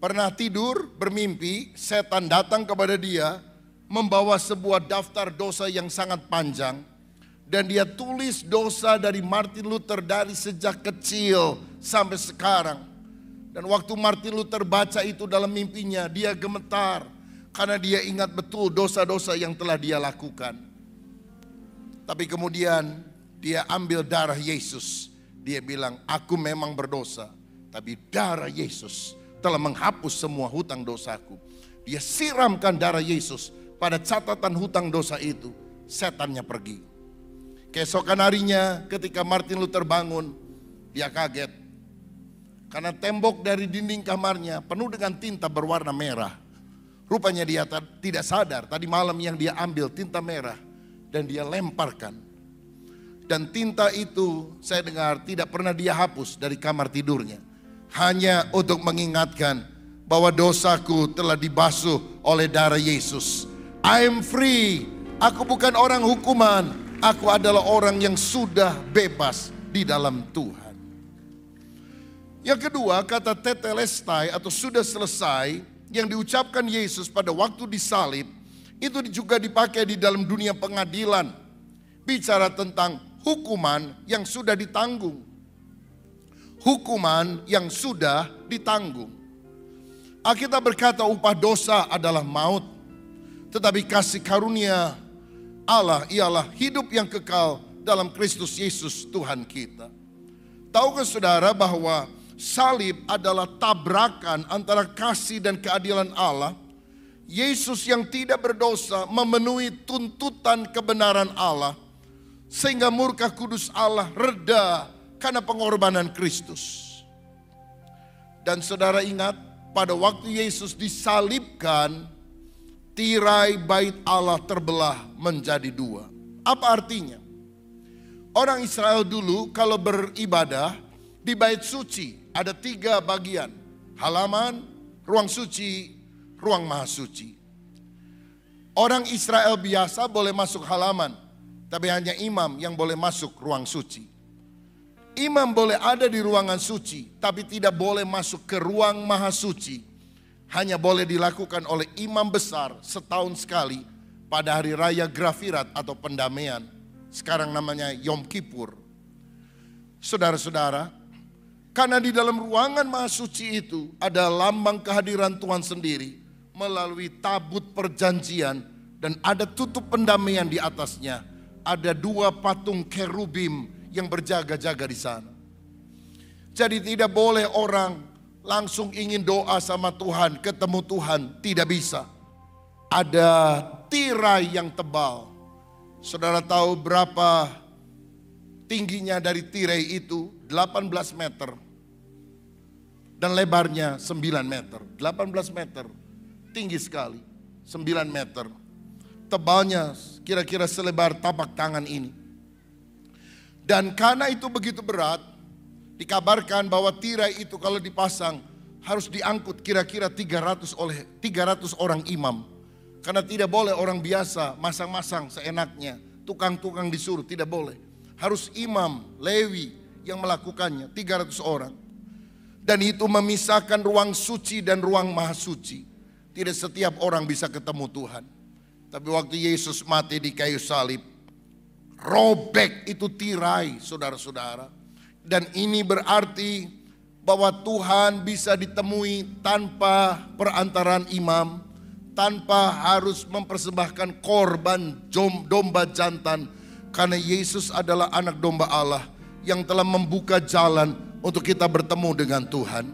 pernah tidur bermimpi, setan datang kepada dia membawa sebuah daftar dosa yang sangat panjang. Dan dia tulis dosa dari Martin Luther dari sejak kecil sampai sekarang. Dan waktu Martin Luther baca itu dalam mimpinya, dia gemetar. Karena dia ingat betul dosa-dosa yang telah dia lakukan. Tapi kemudian dia ambil darah Yesus. Dia bilang, aku memang berdosa. Tapi darah Yesus telah menghapus semua hutang dosaku. Dia siramkan darah Yesus pada catatan hutang dosa itu. Setannya pergi. Keesokan harinya ketika Martin Luther bangun, dia kaget. Karena tembok dari dinding kamarnya penuh dengan tinta berwarna merah. Rupanya dia tidak sadar tadi malam yang dia ambil tinta merah dan dia lemparkan. Dan tinta itu saya dengar tidak pernah dia hapus dari kamar tidurnya. Hanya untuk mengingatkan bahwa dosaku telah dibasuh oleh darah Yesus. I am free. Aku bukan orang hukuman. Aku adalah orang yang sudah bebas di dalam Tuhan. Yang kedua, kata tetelestai atau sudah selesai yang diucapkan Yesus pada waktu disalib itu juga dipakai di dalam dunia pengadilan. Bicara tentang hukuman yang sudah ditanggung. Hukuman yang sudah ditanggung. Alkitab berkata upah dosa adalah maut. Tetapi kasih karunia Allah ialah hidup yang kekal dalam Kristus Yesus Tuhan kita. Tahukah saudara bahwa salib adalah tabrakan antara kasih dan keadilan Allah? Yesus yang tidak berdosa memenuhi tuntutan kebenaran Allah. Sehingga murka kudus Allah reda karena pengorbanan Kristus. Dan saudara ingat pada waktu Yesus disalibkan, tirai bait Allah terbelah menjadi dua. Apa artinya? Orang Israel dulu kalau beribadah di bait suci ada 3 bagian. Halaman, ruang suci, ruang maha suci. Orang Israel biasa boleh masuk halaman, tapi hanya imam yang boleh masuk ruang suci. Imam boleh ada di ruangan suci, tapi tidak boleh masuk ke ruang maha suci. Hanya boleh dilakukan oleh imam besar setahun sekali pada hari raya Grafirat atau pendamaian. Sekarang namanya Yom Kippur. Saudara-saudara, karena di dalam ruangan maha suci itu ada lambang kehadiran Tuhan sendiri melalui tabut perjanjian dan ada tutup pendamaian di atasnya. Ada 2 patung kerubim yang berjaga-jaga di sana. Jadi tidak boleh orang langsung ingin doa sama Tuhan, ketemu Tuhan, tidak bisa. Ada tirai yang tebal. Saudara tahu berapa tingginya dari tirai itu? 18 meter. Dan lebarnya 9 meter. 18 meter. Tinggi sekali. 9 meter. Tebalnya kira-kira selebar tapak tangan ini. Dan karena itu begitu berat, dikabarkan bahwa tirai itu kalau dipasang harus diangkut kira-kira 300 orang imam. Karena tidak boleh orang biasa masang-masang seenaknya. Tukang-tukang disuruh, tidak boleh. Harus imam, Lewi yang melakukannya, 300 orang. Dan itu memisahkan ruang suci dan ruang maha suci. Tidak setiap orang bisa ketemu Tuhan. Tapi waktu Yesus mati di kayu salib, robek itu tirai, saudara-saudara. Dan ini berarti bahwa Tuhan bisa ditemui tanpa perantaraan imam, tanpa harus mempersembahkan korban domba jantan. Karena Yesus adalah anak domba Allah yang telah membuka jalan untuk kita bertemu dengan Tuhan.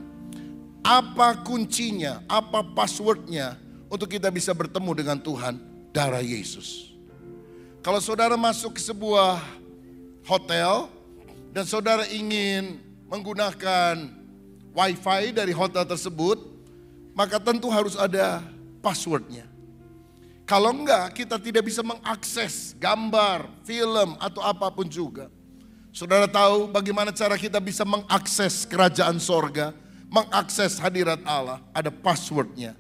Apa kuncinya, apa passwordnya untuk kita bisa bertemu dengan Tuhan? Darah Yesus. Kalau saudara masuk ke sebuah hotel dan saudara ingin menggunakan wifi dari hotel tersebut, maka tentu harus ada passwordnya. Kalau enggak, kita tidak bisa mengakses gambar, film, atau apapun juga. Saudara tahu bagaimana cara kita bisa mengakses kerajaan sorga, mengakses hadirat Allah, ada passwordnya.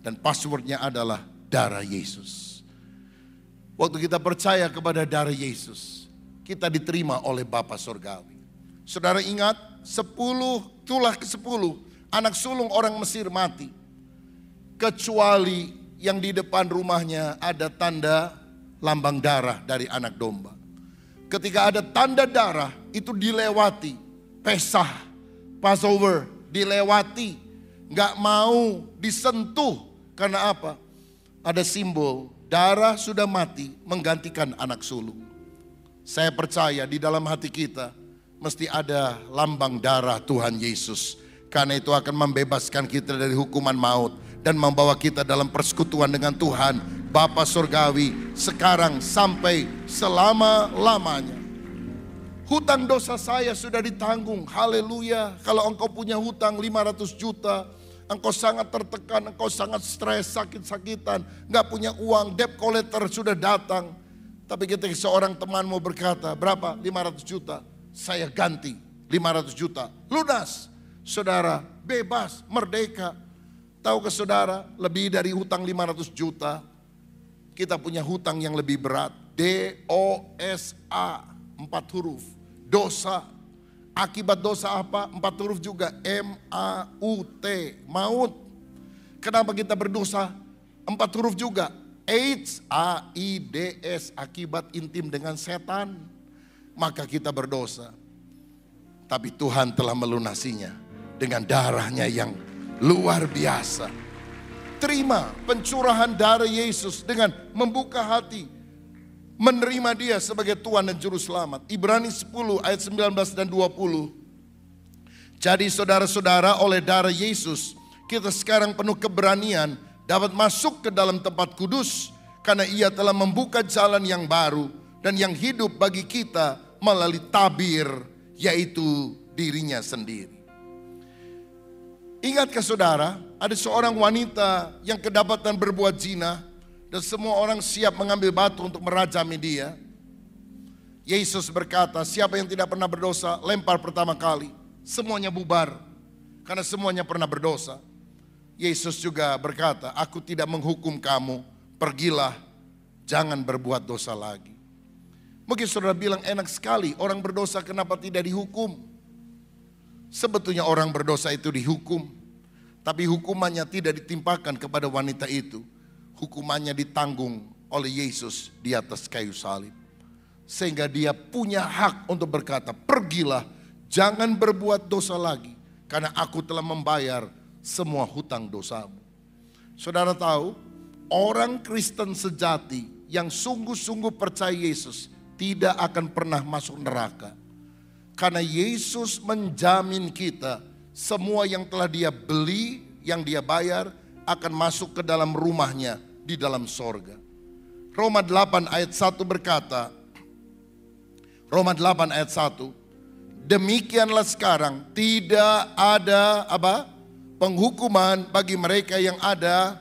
Dan passwordnya adalah darah Yesus. Waktu kita percaya kepada darah Yesus, kita diterima oleh Bapa Surgawi. Saudara ingat, 10 tulah ke-10 anak sulung orang Mesir mati. Kecuali yang di depan rumahnya ada tanda lambang darah dari anak domba. Ketika ada tanda darah itu dilewati. Pesah, Passover dilewati. Gak mau disentuh. Karena apa? Ada simbol darah sudah mati menggantikan anak sulung. Saya percaya di dalam hati kita mesti ada lambang darah Tuhan Yesus. Karena itu akan membebaskan kita dari hukuman maut dan membawa kita dalam persekutuan dengan Tuhan Bapa Surgawi sekarang sampai selama-lamanya. Hutang dosa saya sudah ditanggung. Haleluya. Kalau engkau punya hutang 500 juta engkau sangat tertekan, engkau sangat stres, sakit-sakitan, gak punya uang, debt collector sudah datang. Tapi ketika seorang temanmu berkata, berapa? 500 juta. Saya ganti 500 juta. Lunas. Saudara bebas, merdeka. Tahukah saudara, lebih dari hutang 500 juta, kita punya hutang yang lebih berat. D-O-S-A, 4 huruf. Dosa. Akibat dosa apa? 4 huruf juga. M-A-U-T, maut. Kenapa kita berdosa? 4 huruf juga. AIDS, A-I-D-S, akibat intim dengan setan. Maka kita berdosa. Tapi Tuhan telah melunasinya dengan darahnya yang luar biasa. Terima pencurahan darah Yesus dengan membuka hati, menerima dia sebagai Tuhan dan Juru Selamat. Ibrani 10 ayat 19 dan 20. Jadi saudara-saudara, oleh darah Yesus kita sekarang penuh keberanian dapat masuk ke dalam tempat kudus, karena ia telah membuka jalan yang baru dan yang hidup bagi kita melalui tabir, yaitu dirinya sendiri. Ingatkah saudara, ada seorang wanita yang kedapatan berbuat zina dan semua orang siap mengambil batu untuk merajami dia. Yesus berkata, siapa yang tidak pernah berdosa, lempar pertama kali. Semuanya bubar, karena semuanya pernah berdosa. Yesus juga berkata, aku tidak menghukum kamu, pergilah, jangan berbuat dosa lagi. Mungkin saudara bilang, enak sekali orang berdosa kenapa tidak dihukum? Sebetulnya orang berdosa itu dihukum, tapi hukumannya tidak ditimpakan kepada wanita itu. Hukumannya ditanggung oleh Yesus di atas kayu salib. Sehingga dia punya hak untuk berkata, pergilah, jangan berbuat dosa lagi, karena aku telah membayar semua hutang dosamu. Saudara tahu, orang Kristen sejati yang sungguh-sungguh percaya Yesus tidak akan pernah masuk neraka. Karena Yesus menjamin kita semua yang telah dia beli, yang dia bayar akan masuk ke dalam rumahnya di dalam sorga. Roma 8 ayat 1 berkata, Roma 8 ayat 1, demikianlah sekarang tidak ada penghukuman bagi mereka yang ada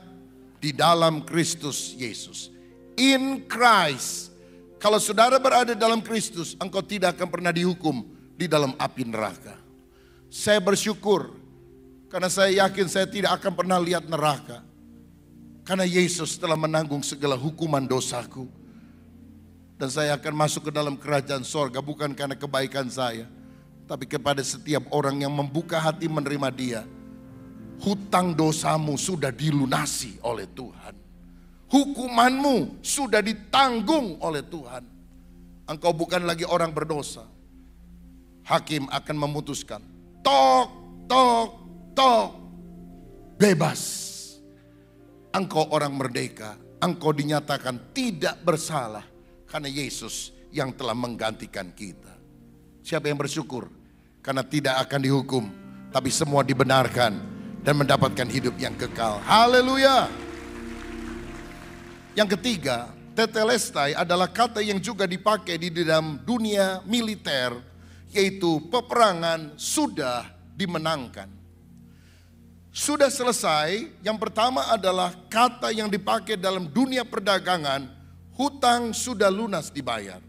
di dalam Kristus Yesus. In Christ. Kalau saudara berada dalam Kristus, engkau tidak akan pernah dihukum di dalam api neraka. Saya bersyukur karena saya yakin saya tidak akan pernah lihat neraka. Karena Yesus telah menanggung segala hukuman dosaku. Dan saya akan masuk ke dalam kerajaan sorga bukan karena kebaikan saya, tapi kepada setiap orang yang membuka hati menerima dia. Hutang dosamu sudah dilunasi oleh Tuhan. Hukumanmu sudah ditanggung oleh Tuhan. Engkau bukan lagi orang berdosa. Hakim akan memutuskan, tok, tok, tok, bebas. Engkau orang merdeka, engkau dinyatakan tidak bersalah karena Yesus yang telah menggantikan kita. Siapa yang bersyukur? Karena tidak akan dihukum, tapi semua dibenarkan dan mendapatkan hidup yang kekal. Haleluya. Yang ketiga, tetelestai adalah kata yang juga dipakai di dalam dunia militer, yaitu peperangan sudah dimenangkan. Sudah selesai, yang pertama adalah kata yang dipakai dalam dunia perdagangan, hutang sudah lunas dibayar.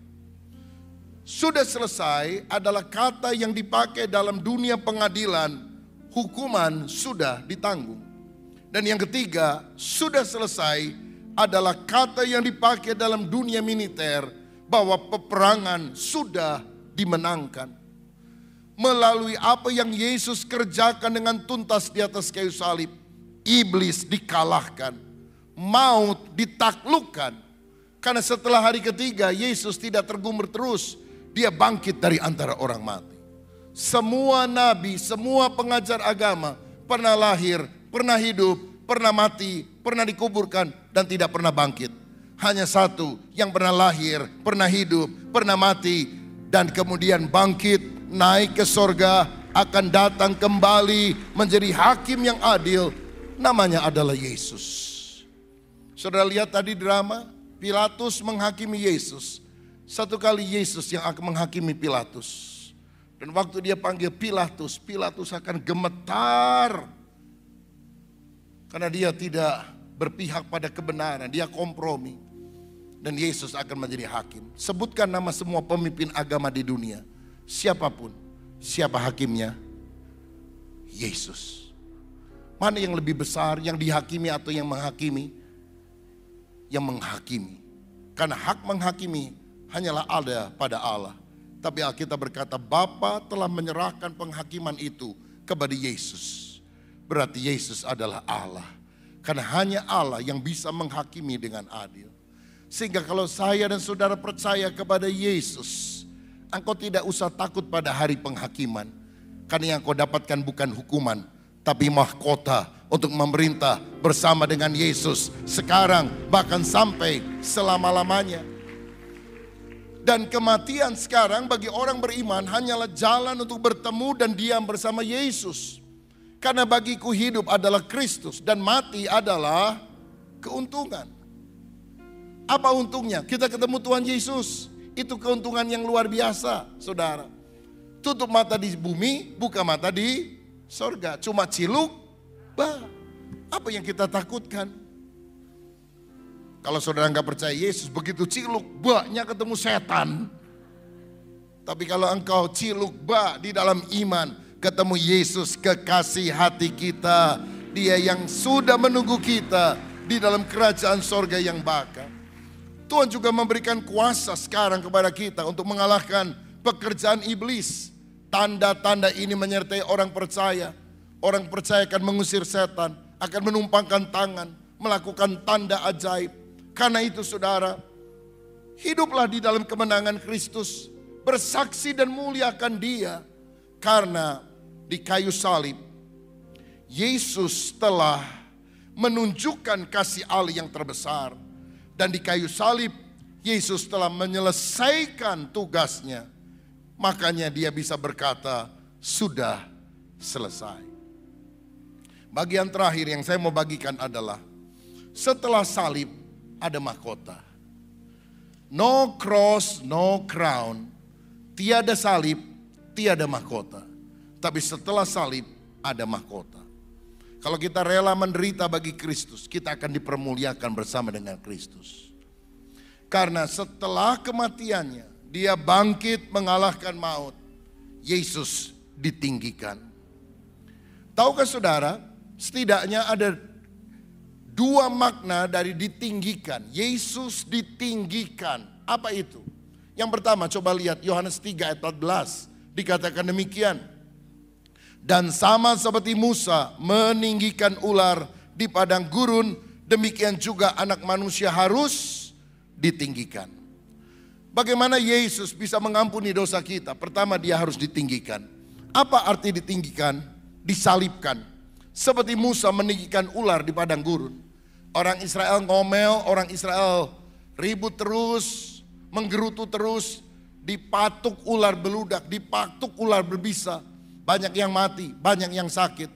Sudah selesai adalah kata yang dipakai dalam dunia pengadilan, hukuman sudah ditanggung. Dan yang ketiga, sudah selesai adalah kata yang dipakai dalam dunia militer, bahwa peperangan sudah dimenangkan. Melalui apa yang Yesus kerjakan dengan tuntas di atas kayu salib, iblis dikalahkan, maut ditaklukkan. Karena setelah hari ketiga Yesus tidak tergumur terus, dia bangkit dari antara orang mati. Semua nabi, semua pengajar agama pernah lahir, pernah hidup, pernah mati, pernah dikuburkan dan tidak pernah bangkit. Hanya satu yang pernah lahir, pernah hidup, pernah mati dan kemudian bangkit, naik ke sorga, akan datang kembali menjadi hakim yang adil. Namanya adalah Yesus. Saudara lihat tadi drama, Pilatus menghakimi Yesus. Satu kali Yesus yang akan menghakimi Pilatus. Dan waktu dia panggil Pilatus, Pilatus akan gemetar. Karena dia tidak berpihak pada kebenaran, dia kompromi. Dan Yesus akan menjadi hakim. Sebutkan nama semua pemimpin agama di dunia. Siapapun, siapa hakimnya? Yesus. Mana yang lebih besar, yang dihakimi atau yang menghakimi? Yang menghakimi. Karena hak menghakimi hanyalah ada pada Allah. Tapi Alkitab berkata Bapa telah menyerahkan penghakiman itu kepada Yesus. Berarti Yesus adalah Allah. Karena hanya Allah yang bisa menghakimi dengan adil. Sehingga kalau saya dan saudara percaya kepada Yesus, engkau tidak usah takut pada hari penghakiman. Karena yang kau dapatkan bukan hukuman, tapi mahkota untuk memerintah bersama dengan Yesus sekarang bahkan sampai selama-lamanya. Dan kematian sekarang bagi orang beriman hanyalah jalan untuk bertemu dan diam bersama Yesus. Karena bagiku hidup adalah Kristus dan mati adalah keuntungan. Apa untungnya? Kita ketemu Tuhan Yesus. Itu keuntungan yang luar biasa, saudara. Tutup mata di bumi, buka mata di sorga. Cuma ciluk, apa yang kita takutkan? Kalau saudara nggak percaya Yesus, begitu ciluk, baknya ketemu setan. Tapi kalau engkau ciluk, di dalam iman, ketemu Yesus, kekasih hati kita. Dia yang sudah menunggu kita di dalam kerajaan sorga yang bakal. Tuhan juga memberikan kuasa sekarang kepada kita untuk mengalahkan pekerjaan iblis. Tanda-tanda ini menyertai orang percaya. Orang percaya akan mengusir setan, akan menumpangkan tangan, melakukan tanda ajaib. Karena itu saudara, hiduplah di dalam kemenangan Kristus. Bersaksi dan muliakan Dia. Karena di kayu salib, Yesus telah menunjukkan kasih Allah yang terbesar. Dan di kayu salib, Yesus telah menyelesaikan tugasnya. Makanya dia bisa berkata, sudah selesai. Bagian terakhir yang saya mau bagikan adalah, setelah salib ada mahkota. No cross, no crown. Tiada salib, tiada mahkota. Tapi setelah salib ada mahkota. Kalau kita rela menderita bagi Kristus, kita akan dipermuliakan bersama dengan Kristus. Karena setelah kematiannya, dia bangkit mengalahkan maut. Yesus ditinggikan. Tahukah saudara, setidaknya ada dua makna dari ditinggikan. Yesus ditinggikan. Apa itu? Yang pertama, coba lihat Yohanes 3 ayat 14. Dikatakan demikian. Dan sama seperti Musa meninggikan ular di padang gurun, demikian juga anak manusia harus ditinggikan. Bagaimana Yesus bisa mengampuni dosa kita? Pertama, dia harus ditinggikan. Apa arti ditinggikan? Disalibkan. Seperti Musa meninggikan ular di padang gurun. Orang Israel ngomel, orang Israel ribut terus, menggerutu terus, dipatuk ular beludak, dipatuk ular berbisa. Banyak yang mati, banyak yang sakit.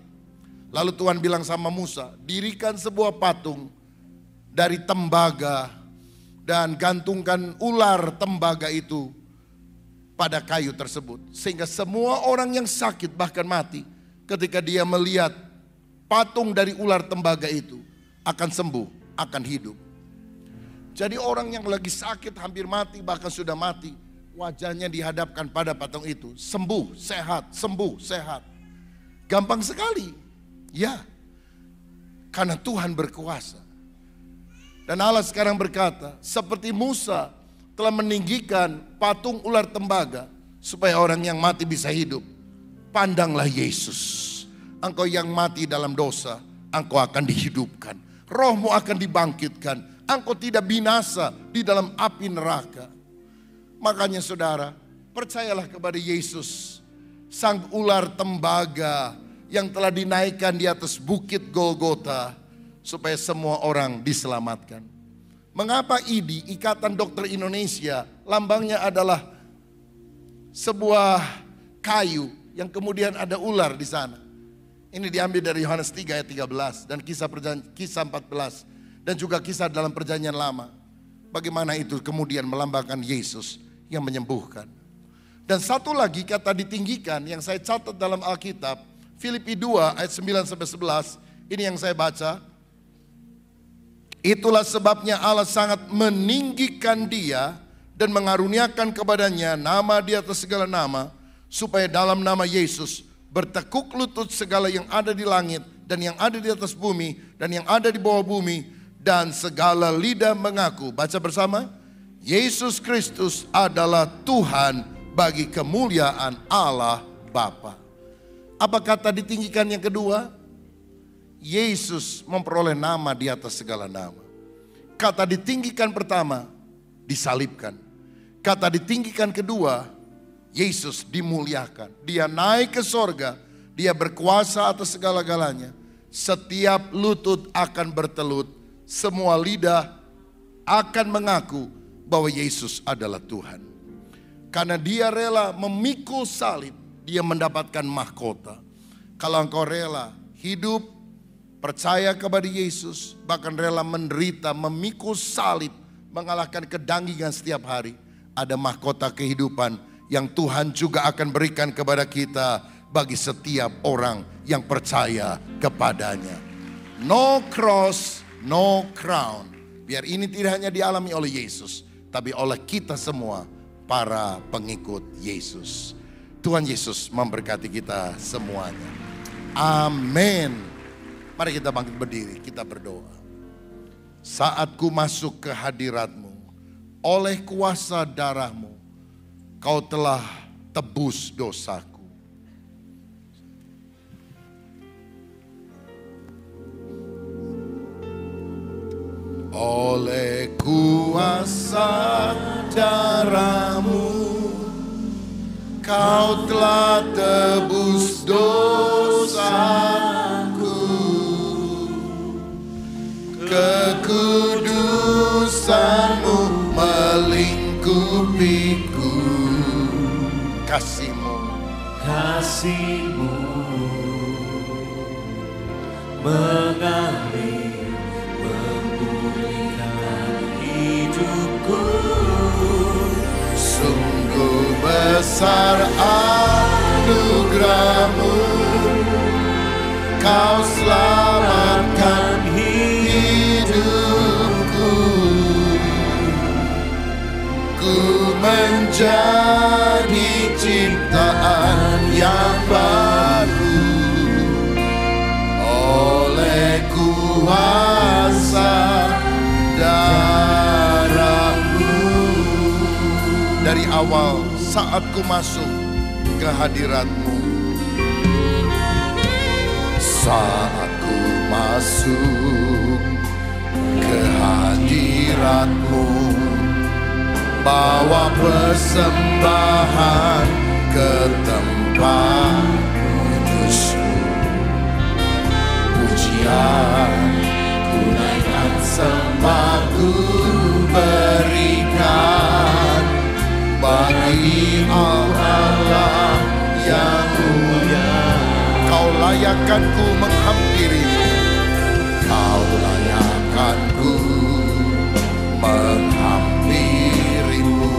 Lalu Tuhan bilang sama Musa, dirikan sebuah patung dari tembaga dan gantungkan ular tembaga itu pada kayu tersebut. Sehingga semua orang yang sakit bahkan mati, ketika dia melihat patung dari ular tembaga itu akan sembuh, akan hidup. Jadi orang yang lagi sakit hampir mati bahkan sudah mati, wajahnya dihadapkan pada patung itu. Sembuh, sehat, sembuh, sehat. Gampang sekali. Ya. Karena Tuhan berkuasa. Dan Allah sekarang berkata, seperti Musa telah meninggikan patung ular tembaga supaya orang yang mati bisa hidup. Pandanglah Yesus. Engkau yang mati dalam dosa, engkau akan dihidupkan. Rohmu akan dibangkitkan. Engkau tidak binasa di dalam api neraka. Makanya saudara, percayalah kepada Yesus, sang ular tembaga yang telah dinaikkan di atas bukit Golgota, supaya semua orang diselamatkan. Mengapa IDI, Ikatan Dokter Indonesia, lambangnya adalah sebuah kayu yang kemudian ada ular di sana. Ini diambil dari Yohanes 3 ayat 13 dan kisah 14 dan juga kisah dalam perjanjian lama. Bagaimana itu kemudian melambangkan Yesus yang menyembuhkan. Dan satu lagi kata ditinggikan yang saya catat dalam Alkitab, Filipi 2 ayat 9-11, ini yang saya baca. Itulah sebabnya Allah sangat meninggikan dia dan mengaruniakan kepadanya nama di atas segala nama, supaya dalam nama Yesus bertekuk lutut segala yang ada di langit dan yang ada di atas bumi dan yang ada di bawah bumi, dan segala lidah mengaku. Baca bersama. Yesus Kristus adalah Tuhan bagi kemuliaan Allah Bapa. Apa kata ditinggikan yang kedua? Yesus memperoleh nama di atas segala nama. Kata ditinggikan pertama, disalibkan. Kata ditinggikan kedua, Yesus dimuliakan. Dia naik ke sorga, dia berkuasa atas segala-galanya. Setiap lutut akan bertelut, semua lidah akan mengaku bahwa Yesus adalah Tuhan. Karena dia rela memikul salib, dia mendapatkan mahkota. Kalau engkau rela hidup, percaya kepada Yesus, bahkan rela menderita, memikul salib, mengalahkan kedanggingan setiap hari, ada mahkota kehidupan yang Tuhan juga akan berikan kepada kita bagi setiap orang yang percaya kepadanya. No cross, no crown. Biar ini tidak hanya dialami oleh Yesus, tapi oleh kita semua, para pengikut Yesus. Tuhan Yesus memberkati kita semuanya. Amin. Mari kita bangkit berdiri, kita berdoa. Saat ku masuk ke hadirat-Mu, oleh kuasa darah-Mu, Kau telah tebus dosaku. Oleh kuasa darah-Mu, Kau telah tebus dosaku. Kekudusan-Mu melingkupiku. Kasih-Mu mengalir, memulihkan hidupku. Sungguh besar anugerah-Mu, Kau selamatkan hidupku. Ku menjadi ciptaan yang baru oleh kuasa darah-Mu. Dari awal saat ku masuk ke hadirat-Mu, saat ku masuk ke hadirat-Mu, bawa persembahan ke tempat kudus-Mu. Pujian ku naikkan, sembah ku berikan bagi Allah yang mulia. Kau layakkan ku menghampiri, Kau layakkan ku menghampirimu,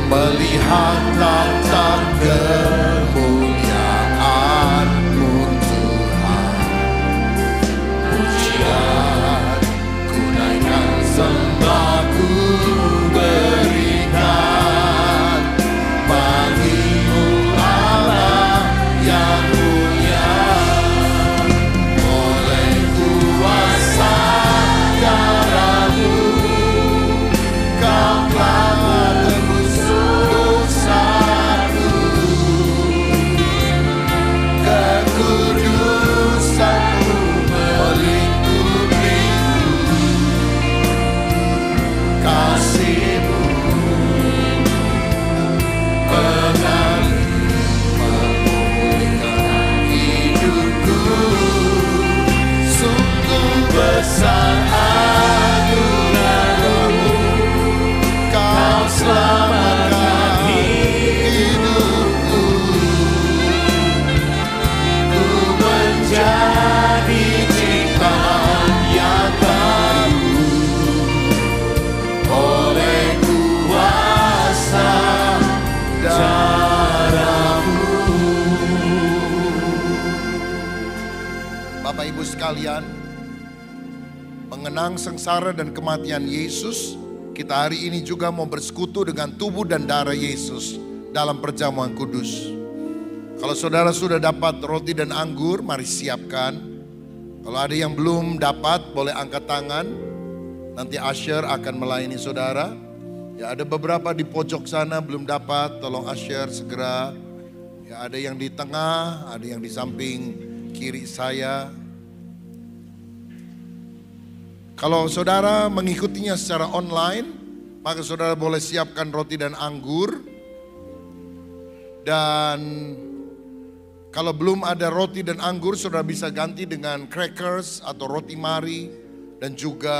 melihat tata kemuliaan-Mu Tuhan. Pujian ku naikkan, sembah ku berikan bagi-Mu Allah yang mulia. Oleh kuasa darah-Mu, Kau telah tebus dosaku. Kekudusan-Mu melingkupiku. Kasih-Mu mengalir, memulihkan hidupku. Sungguh besar anugerah-Mu, Kau selamatkan hidupku. Ku menjadi ciptaan yang baru oleh kuasa darah-Mu. Bapak Ibu sekalian, mengenang sengsara dan kematian Yesus, kita hari ini juga mau bersekutu dengan tubuh dan darah Yesus dalam perjamuan kudus. Kalau saudara sudah dapat roti dan anggur, mari siapkan. Kalau ada yang belum dapat, boleh angkat tangan. Nanti Asher akan melayani saudara. Ya, ada beberapa di pojok sana belum dapat, tolong Asher segera. Ya, ada yang di tengah, ada yang di samping kiri saya. Kalau saudara mengikutinya secara online, maka saudara boleh siapkan roti dan anggur. Dan kalau belum ada roti dan anggur, saudara bisa ganti dengan crackers atau roti mari dan juga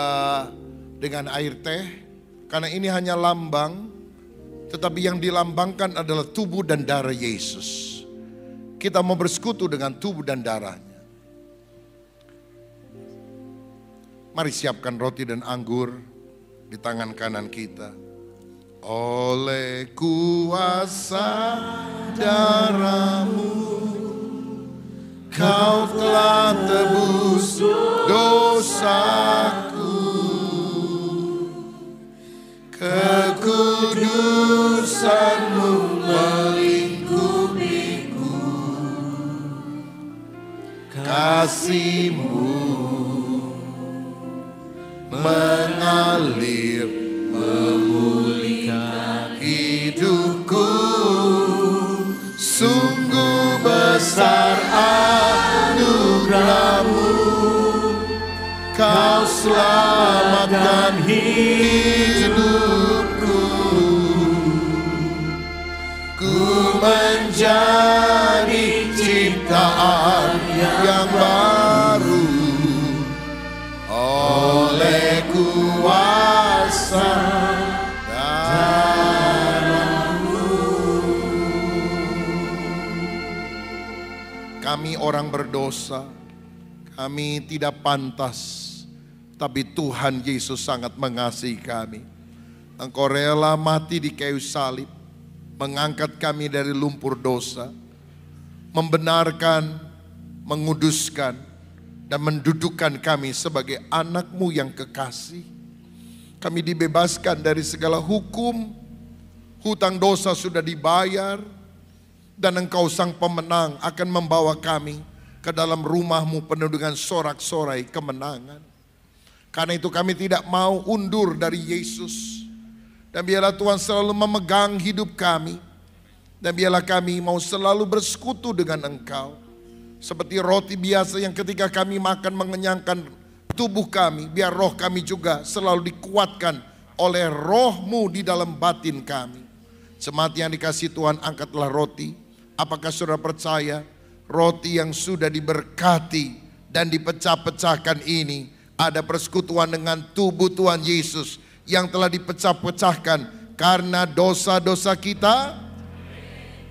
dengan air teh. Karena ini hanya lambang, tetapi yang dilambangkan adalah tubuh dan darah Yesus. Kita mau bersekutu dengan tubuh dan darahnya. Mari siapkan roti dan anggur di tangan kanan kita. Oleh kuasa darah-Mu, Kau telah tebus dosaku. Kekudusan-Mu melingkupiku, kasih-Mu mengalir memulihkan hidupku. Sungguh besar anugerah-Mu, Kau selamatkan hidupku. Ku menjadi ciptaan yang baru oleh kuasa darah-Mu. Kami orang berdosa, kami tidak pantas, tapi Tuhan Yesus sangat mengasihi kami. Engkau rela mati di kayu salib, mengangkat kami dari lumpur dosa, membenarkan, menguduskan, dan mendudukkan kami sebagai anak-Mu yang kekasih. Kami dibebaskan dari segala hukum, hutang dosa sudah dibayar, dan Engkau sang pemenang akan membawa kami ke dalam rumah-Mu penuh dengan sorak-sorai kemenangan. Karena itu kami tidak mau undur dari Yesus. Dan biarlah Tuhan selalu memegang hidup kami. Dan biarlah kami mau selalu bersekutu dengan Engkau. Seperti roti biasa yang ketika kami makan mengenyangkan tubuh kami. Biar roh kami juga selalu dikuatkan oleh roh-Mu di dalam batin kami. Jemaat yang dikasihi Tuhan, angkatlah roti. Apakah saudara percaya roti yang sudah diberkati dan dipecah-pecahkan ini ada persekutuan dengan tubuh Tuhan Yesus yang telah dipecah-pecahkan karena dosa-dosa kita?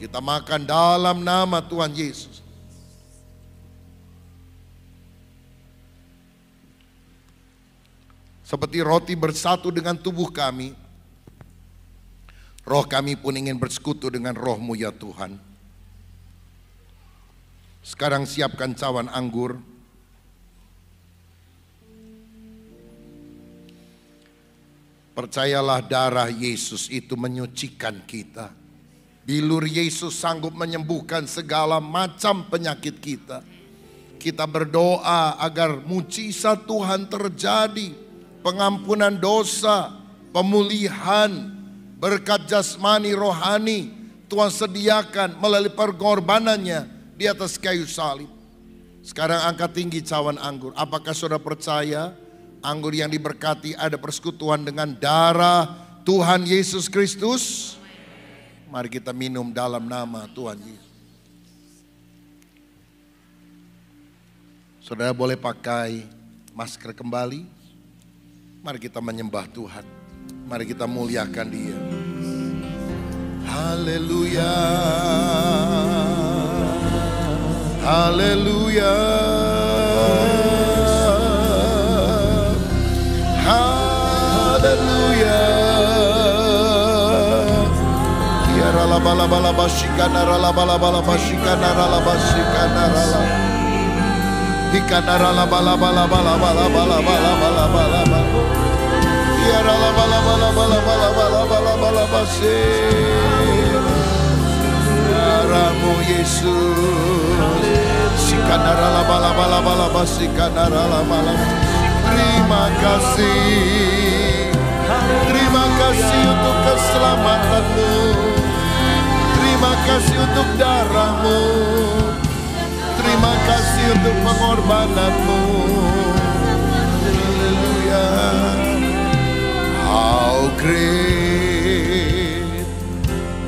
Kita makan dalam nama Tuhan Yesus. Seperti roti bersatu dengan tubuh kami, roh kami pun ingin bersekutu dengan roh-Mu ya Tuhan. Sekarang siapkan cawan anggur. Percayalah darah Yesus itu menyucikan kita. Bilur Yesus sanggup menyembuhkan segala macam penyakit kita. Kita berdoa agar mujizat Tuhan terjadi. Pengampunan dosa, pemulihan, berkat jasmani rohani Tuhan sediakan melalui pengorbanannya di atas kayu salib. Sekarang angkat tinggi cawan anggur. Apakah saudara percaya anggur yang diberkati ada persekutuan dengan darah Tuhan Yesus Kristus? Mari kita minum dalam nama Tuhan Yesus. Saudara boleh pakai masker kembali. Mari kita menyembah Tuhan. Mari kita muliakan Dia. Haleluya. Haleluya. Haleluya. Ya rala bala bala basikana rala bala bala basikana rala basikana rala. Ikanara la bala bala bala bala bala bala bala bala bala. Iara la bala bala bala bala bala bala bala basi. Ramu Yesus. Sikanara la bala bala bala basi kanara la bala. Terima kasih. Terima kasih untuk keselamatanmu. Terima kasih untuk darahmu. Terima kasih untuk pengorbananmu. Haleluya. How great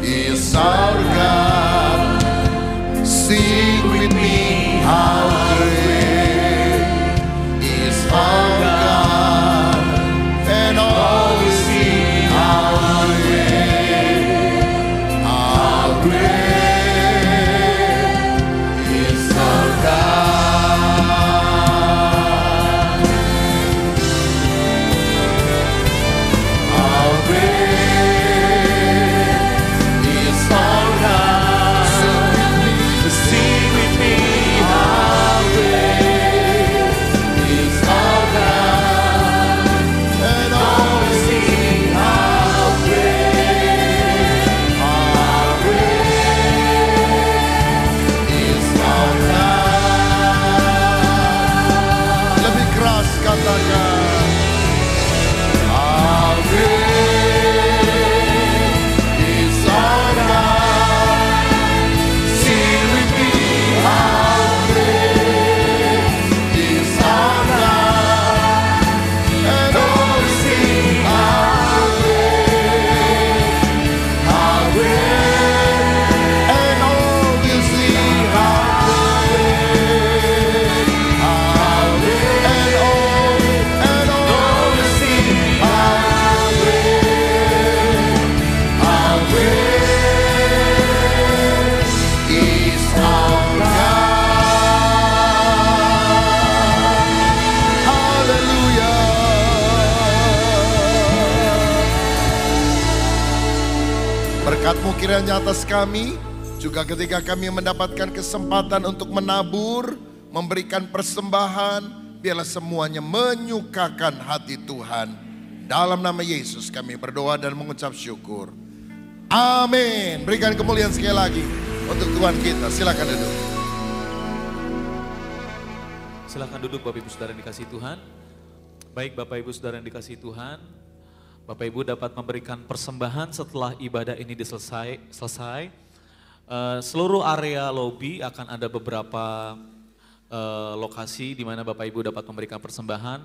is our God. Sing with me, how great is our God. And all we sing, how great, how great is our God. How great is our God. Sing with me, how great is our God. And all we sing, how great is our God. Lebih keras katakan, how great is our God. Sing with me, how great is our God. And all we sing, how great, and all we sing, how great, and all we sing, how great is our God. Haleluya. Berkat-Mu kiranya atas kami, juga ketika kami mendapatkan kesempatan untuk menabur, memberikan persembahan, biarlah semuanya menyukakan hati Tuhan. Dalam nama Yesus kami berdoa dan mengucap syukur. Amin. Berikan kemuliaan sekali lagi untuk Tuhan kita. Silakan duduk.
Silakan duduk Bapak Ibu Saudara yang dikasihi Tuhan. Baik Bapak Ibu Saudara yang dikasihi Tuhan, Bapak Ibu dapat memberikan persembahan setelah ibadah ini selesai. Seluruh area lobi akan ada beberapa lokasi di mana Bapak Ibu dapat memberikan persembahan,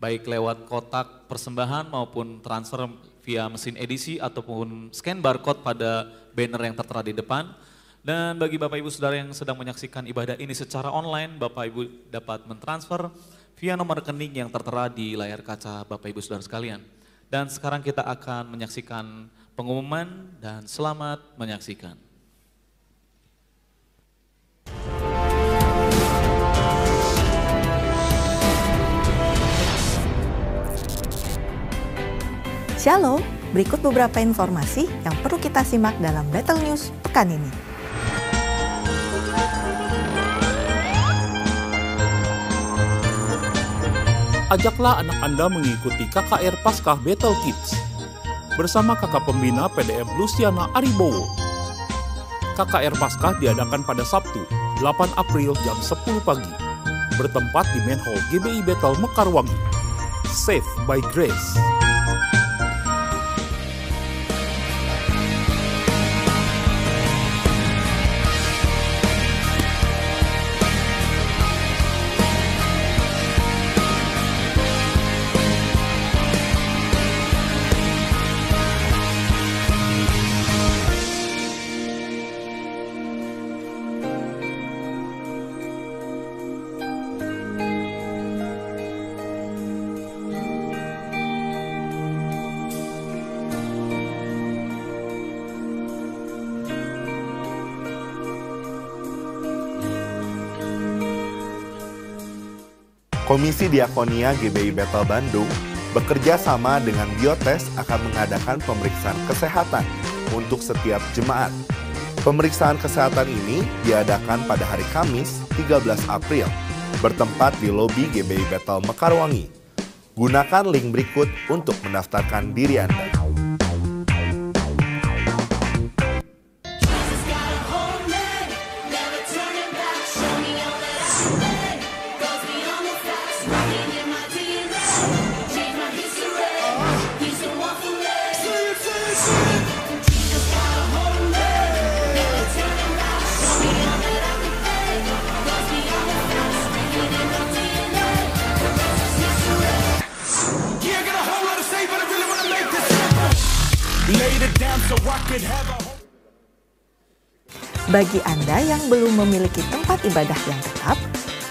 baik lewat kotak persembahan maupun transfer via mesin edisi ataupun scan barcode pada banner yang tertera di depan. Dan bagi Bapak Ibu Saudara yang sedang menyaksikan ibadah ini secara online, Bapak Ibu dapat mentransfer via nomor rekening yang tertera di layar kaca Bapak Ibu Saudara sekalian. Dan sekarang kita akan menyaksikan pengumuman dan selamat menyaksikan.
Shalom, berikut beberapa informasi yang perlu kita simak dalam Battle News pekan ini.
Ajaklah anak Anda mengikuti KKR Paskah Battle Kids bersama kakak pembina PDM Luciana Aribowo. KKR Paskah diadakan pada Sabtu, 8 April jam 10 pagi, bertempat di Main Hall GBI Battle Mekarwangi. Saved by Grace.
Komisi Diakonia GBI Battle Bandung bekerja sama dengan Biotes akan mengadakan pemeriksaan kesehatan untuk setiap jemaat. Pemeriksaan kesehatan ini diadakan pada hari Kamis 13 April bertempat di lobi GBI Bethel Mekarwangi. Gunakan link berikut untuk mendaftarkan diri Anda.
Bagi Anda yang belum memiliki tempat ibadah yang tetap,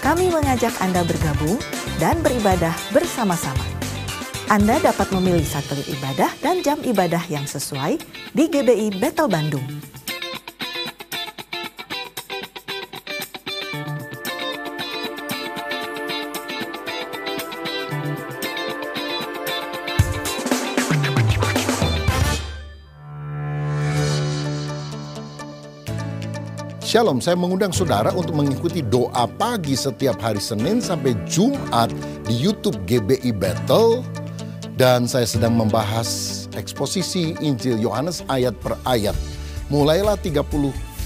kami mengajak Anda bergabung dan beribadah bersama-sama. Anda dapat memilih satelit ibadah dan jam ibadah yang sesuai di GBI Bethel Bandung.
Shalom, saya mengundang saudara untuk mengikuti doa pagi setiap hari Senin sampai Jumat di YouTube GBI Bethel. Dan saya sedang membahas eksposisi Injil Yohanes ayat per ayat. Mulailah 30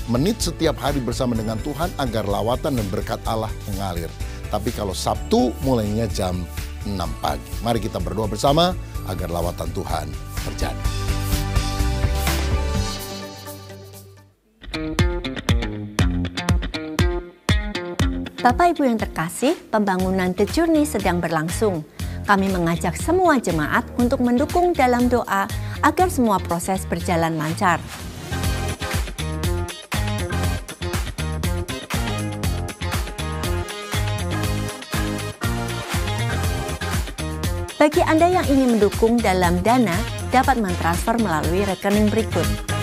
menit setiap hari bersama dengan Tuhan agar lawatan dan berkat Allah mengalir. Tapi kalau Sabtu mulainya jam 6 pagi. Mari kita berdoa bersama agar lawatan Tuhan terjadi.
Bapak Ibu yang terkasih, pembangunan The Journey sedang berlangsung. Kami mengajak semua jemaat untuk mendukung dalam doa agar semua proses berjalan lancar. Bagi Anda yang ingin mendukung dalam dana, dapat mentransfer melalui rekening berikut.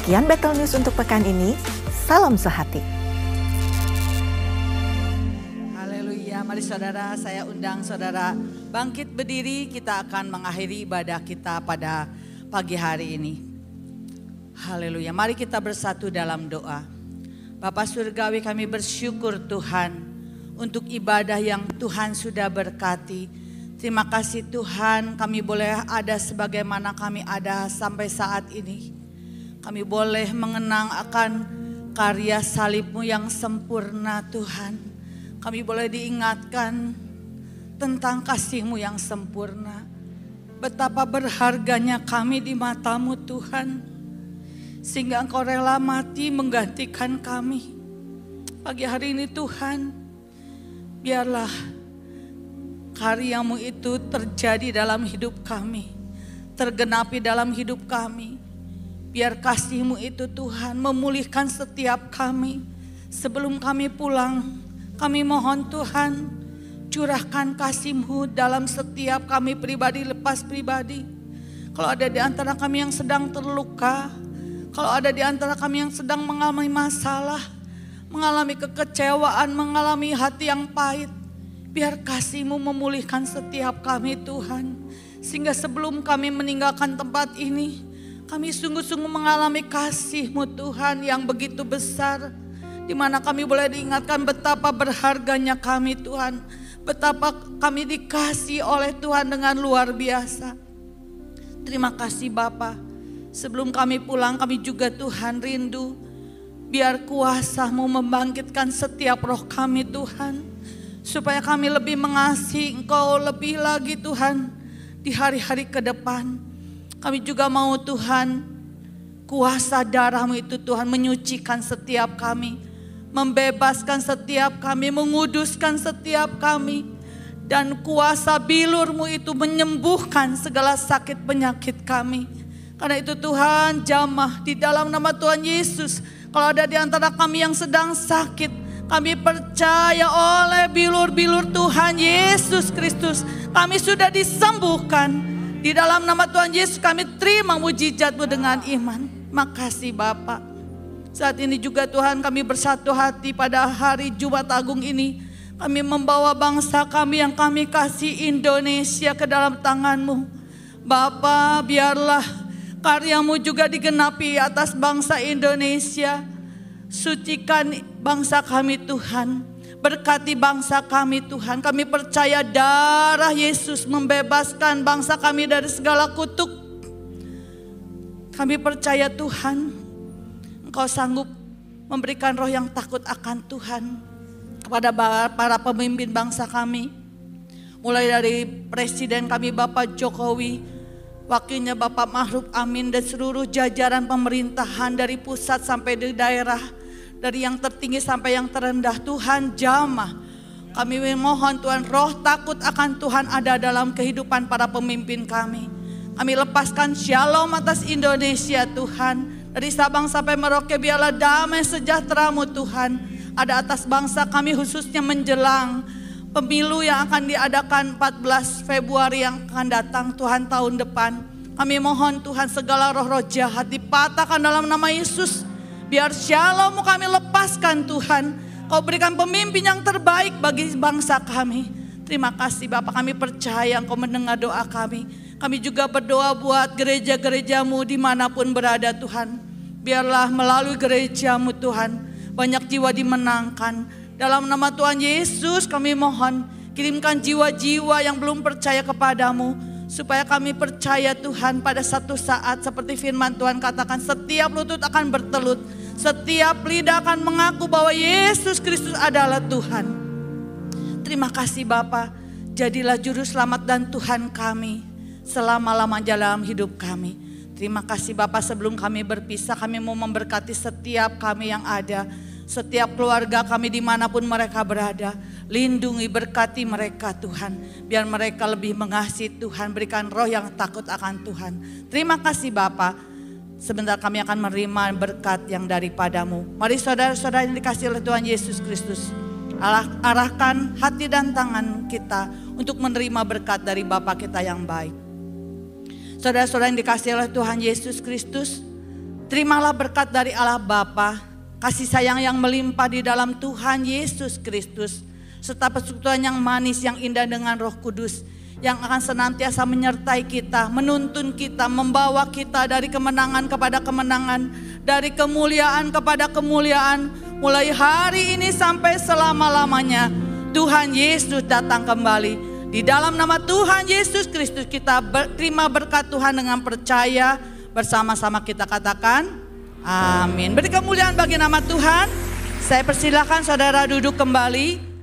Sekian Bethel News untuk pekan ini. Salam sehati.
Haleluya. Mari saudara, saya undang saudara bangkit berdiri. Kita akan mengakhiri ibadah kita pada pagi hari ini. Haleluya. Mari kita bersatu dalam doa. Bapa Surgawi, kami bersyukur Tuhan untuk ibadah yang Tuhan sudah berkati. Terima kasih Tuhan, kami boleh ada sebagaimana kami ada sampai saat ini. Kami boleh mengenang akan karya salib-Mu yang sempurna Tuhan. Kami boleh diingatkan tentang kasih-Mu yang sempurna. Betapa berharganya kami di mata-Mu Tuhan. Sehingga Engkau rela mati menggantikan kami. Pagi hari ini Tuhan, biarlah karya-Mu itu terjadi dalam hidup kami. Tergenapi dalam hidup kami. Biar kasih-Mu itu Tuhan memulihkan setiap kami. Sebelum kami pulang, kami mohon Tuhan curahkan kasih-Mu dalam setiap kami pribadi lepas pribadi. Kalau ada di antara kami yang sedang terluka, kalau ada di antara kami yang sedang mengalami masalah, mengalami kekecewaan, mengalami hati yang pahit, biar kasih-Mu memulihkan setiap kami Tuhan. Sehingga sebelum kami meninggalkan tempat ini, kami sungguh-sungguh mengalami kasih-Mu Tuhan yang begitu besar. Di mana kami boleh diingatkan betapa berharganya kami Tuhan. Betapa kami dikasih oleh Tuhan dengan luar biasa. Terima kasih Bapa. Sebelum kami pulang kami juga Tuhan rindu. Biar kuasa-Mu membangkitkan setiap roh kami Tuhan. Supaya kami lebih mengasihi Engkau lebih lagi Tuhan. Di hari-hari ke depan. Kami juga mau Tuhan, kuasa darah-Mu itu Tuhan menyucikan setiap kami. Membebaskan setiap kami, menguduskan setiap kami. Dan kuasa bilur-Mu itu menyembuhkan segala sakit penyakit kami. Karena itu Tuhan jamah di dalam nama Tuhan Yesus. Kalau ada di antara kami yang sedang sakit, Kami percaya oleh bilur-bilur Tuhan Yesus Kristus, kami sudah disembuhkan. Di dalam nama Tuhan Yesus kami terima mujizat-Mu dengan iman. Makasih Bapa. Saat ini juga Tuhan kami bersatu hati pada hari Jumat Agung ini. Kami membawa bangsa kami yang kami kasih Indonesia ke dalam tangan-Mu. Bapa, biarlah karya-Mu juga digenapi atas bangsa Indonesia. Sucikan bangsa kami Tuhan. Berkati bangsa kami Tuhan. Kami percaya darah Yesus membebaskan bangsa kami dari segala kutuk. Kami percaya Tuhan, Engkau sanggup memberikan roh yang takut akan Tuhan kepada para pemimpin bangsa kami. Mulai dari Presiden kami Bapak Jokowi, wakilnya Bapak Ma'ruf Amin, dan seluruh jajaran pemerintahan dari pusat sampai di daerah. Dari yang tertinggi sampai yang terendah, Tuhan jamah. Kami memohon Tuhan, roh takut akan Tuhan ada dalam kehidupan para pemimpin kami. Kami lepaskan shalom atas Indonesia Tuhan. Dari Sabang sampai Merauke biarlah damai sejahtera-Mu Tuhan ada atas bangsa kami, khususnya menjelang pemilu yang akan diadakan 14 Februari yang akan datang Tuhan tahun depan. Kami mohon Tuhan segala roh-roh jahat dipatahkan dalam nama Yesus. Biar shalom kami lepaskan Tuhan. Kau berikan pemimpin yang terbaik bagi bangsa kami. Terima kasih Bapak, kami percaya Engkau mendengar doa kami. Kami juga berdoa buat gereja-gereja-Mu dimanapun berada Tuhan. Biarlah melalui gereja-Mu Tuhan banyak jiwa dimenangkan. Dalam nama Tuhan Yesus kami mohon, kirimkan jiwa-jiwa yang belum percaya kepadamu. Supaya kami percaya Tuhan pada satu saat seperti firman Tuhan katakan, setiap lutut akan bertelut, setiap lidah akan mengaku bahwa Yesus Kristus adalah Tuhan. Terima kasih Bapa, jadilah juru selamat dan Tuhan kami selama-lamanya dalam hidup kami. Terima kasih Bapa, sebelum kami berpisah kami mau memberkati setiap kami yang ada, setiap keluarga kami dimanapun mereka berada. Lindungi, berkati mereka Tuhan. Biar mereka lebih mengasihi Tuhan. Berikan roh yang takut akan Tuhan. Terima kasih Bapa. Sebentar kami akan menerima berkat yang daripada-Mu. Mari saudara-saudara yang dikasihi oleh Tuhan Yesus Kristus, arahkan hati dan tangan kita untuk menerima berkat dari Bapa kita yang baik. Saudara-saudara yang dikasihi oleh Tuhan Yesus Kristus, terimalah berkat dari Allah Bapa, kasih sayang yang melimpah di dalam Tuhan Yesus Kristus, serta persekutuan yang manis, yang indah dengan Roh Kudus, yang akan senantiasa menyertai kita, menuntun kita, membawa kita dari kemenangan kepada kemenangan, dari kemuliaan kepada kemuliaan, mulai hari ini sampai selama-lamanya. Tuhan Yesus datang kembali. Di dalam nama Tuhan Yesus Kristus kita terima berkat Tuhan dengan percaya. Bersama-sama kita katakan amin. Beri kemuliaan bagi nama Tuhan. Saya persilakan saudara duduk kembali.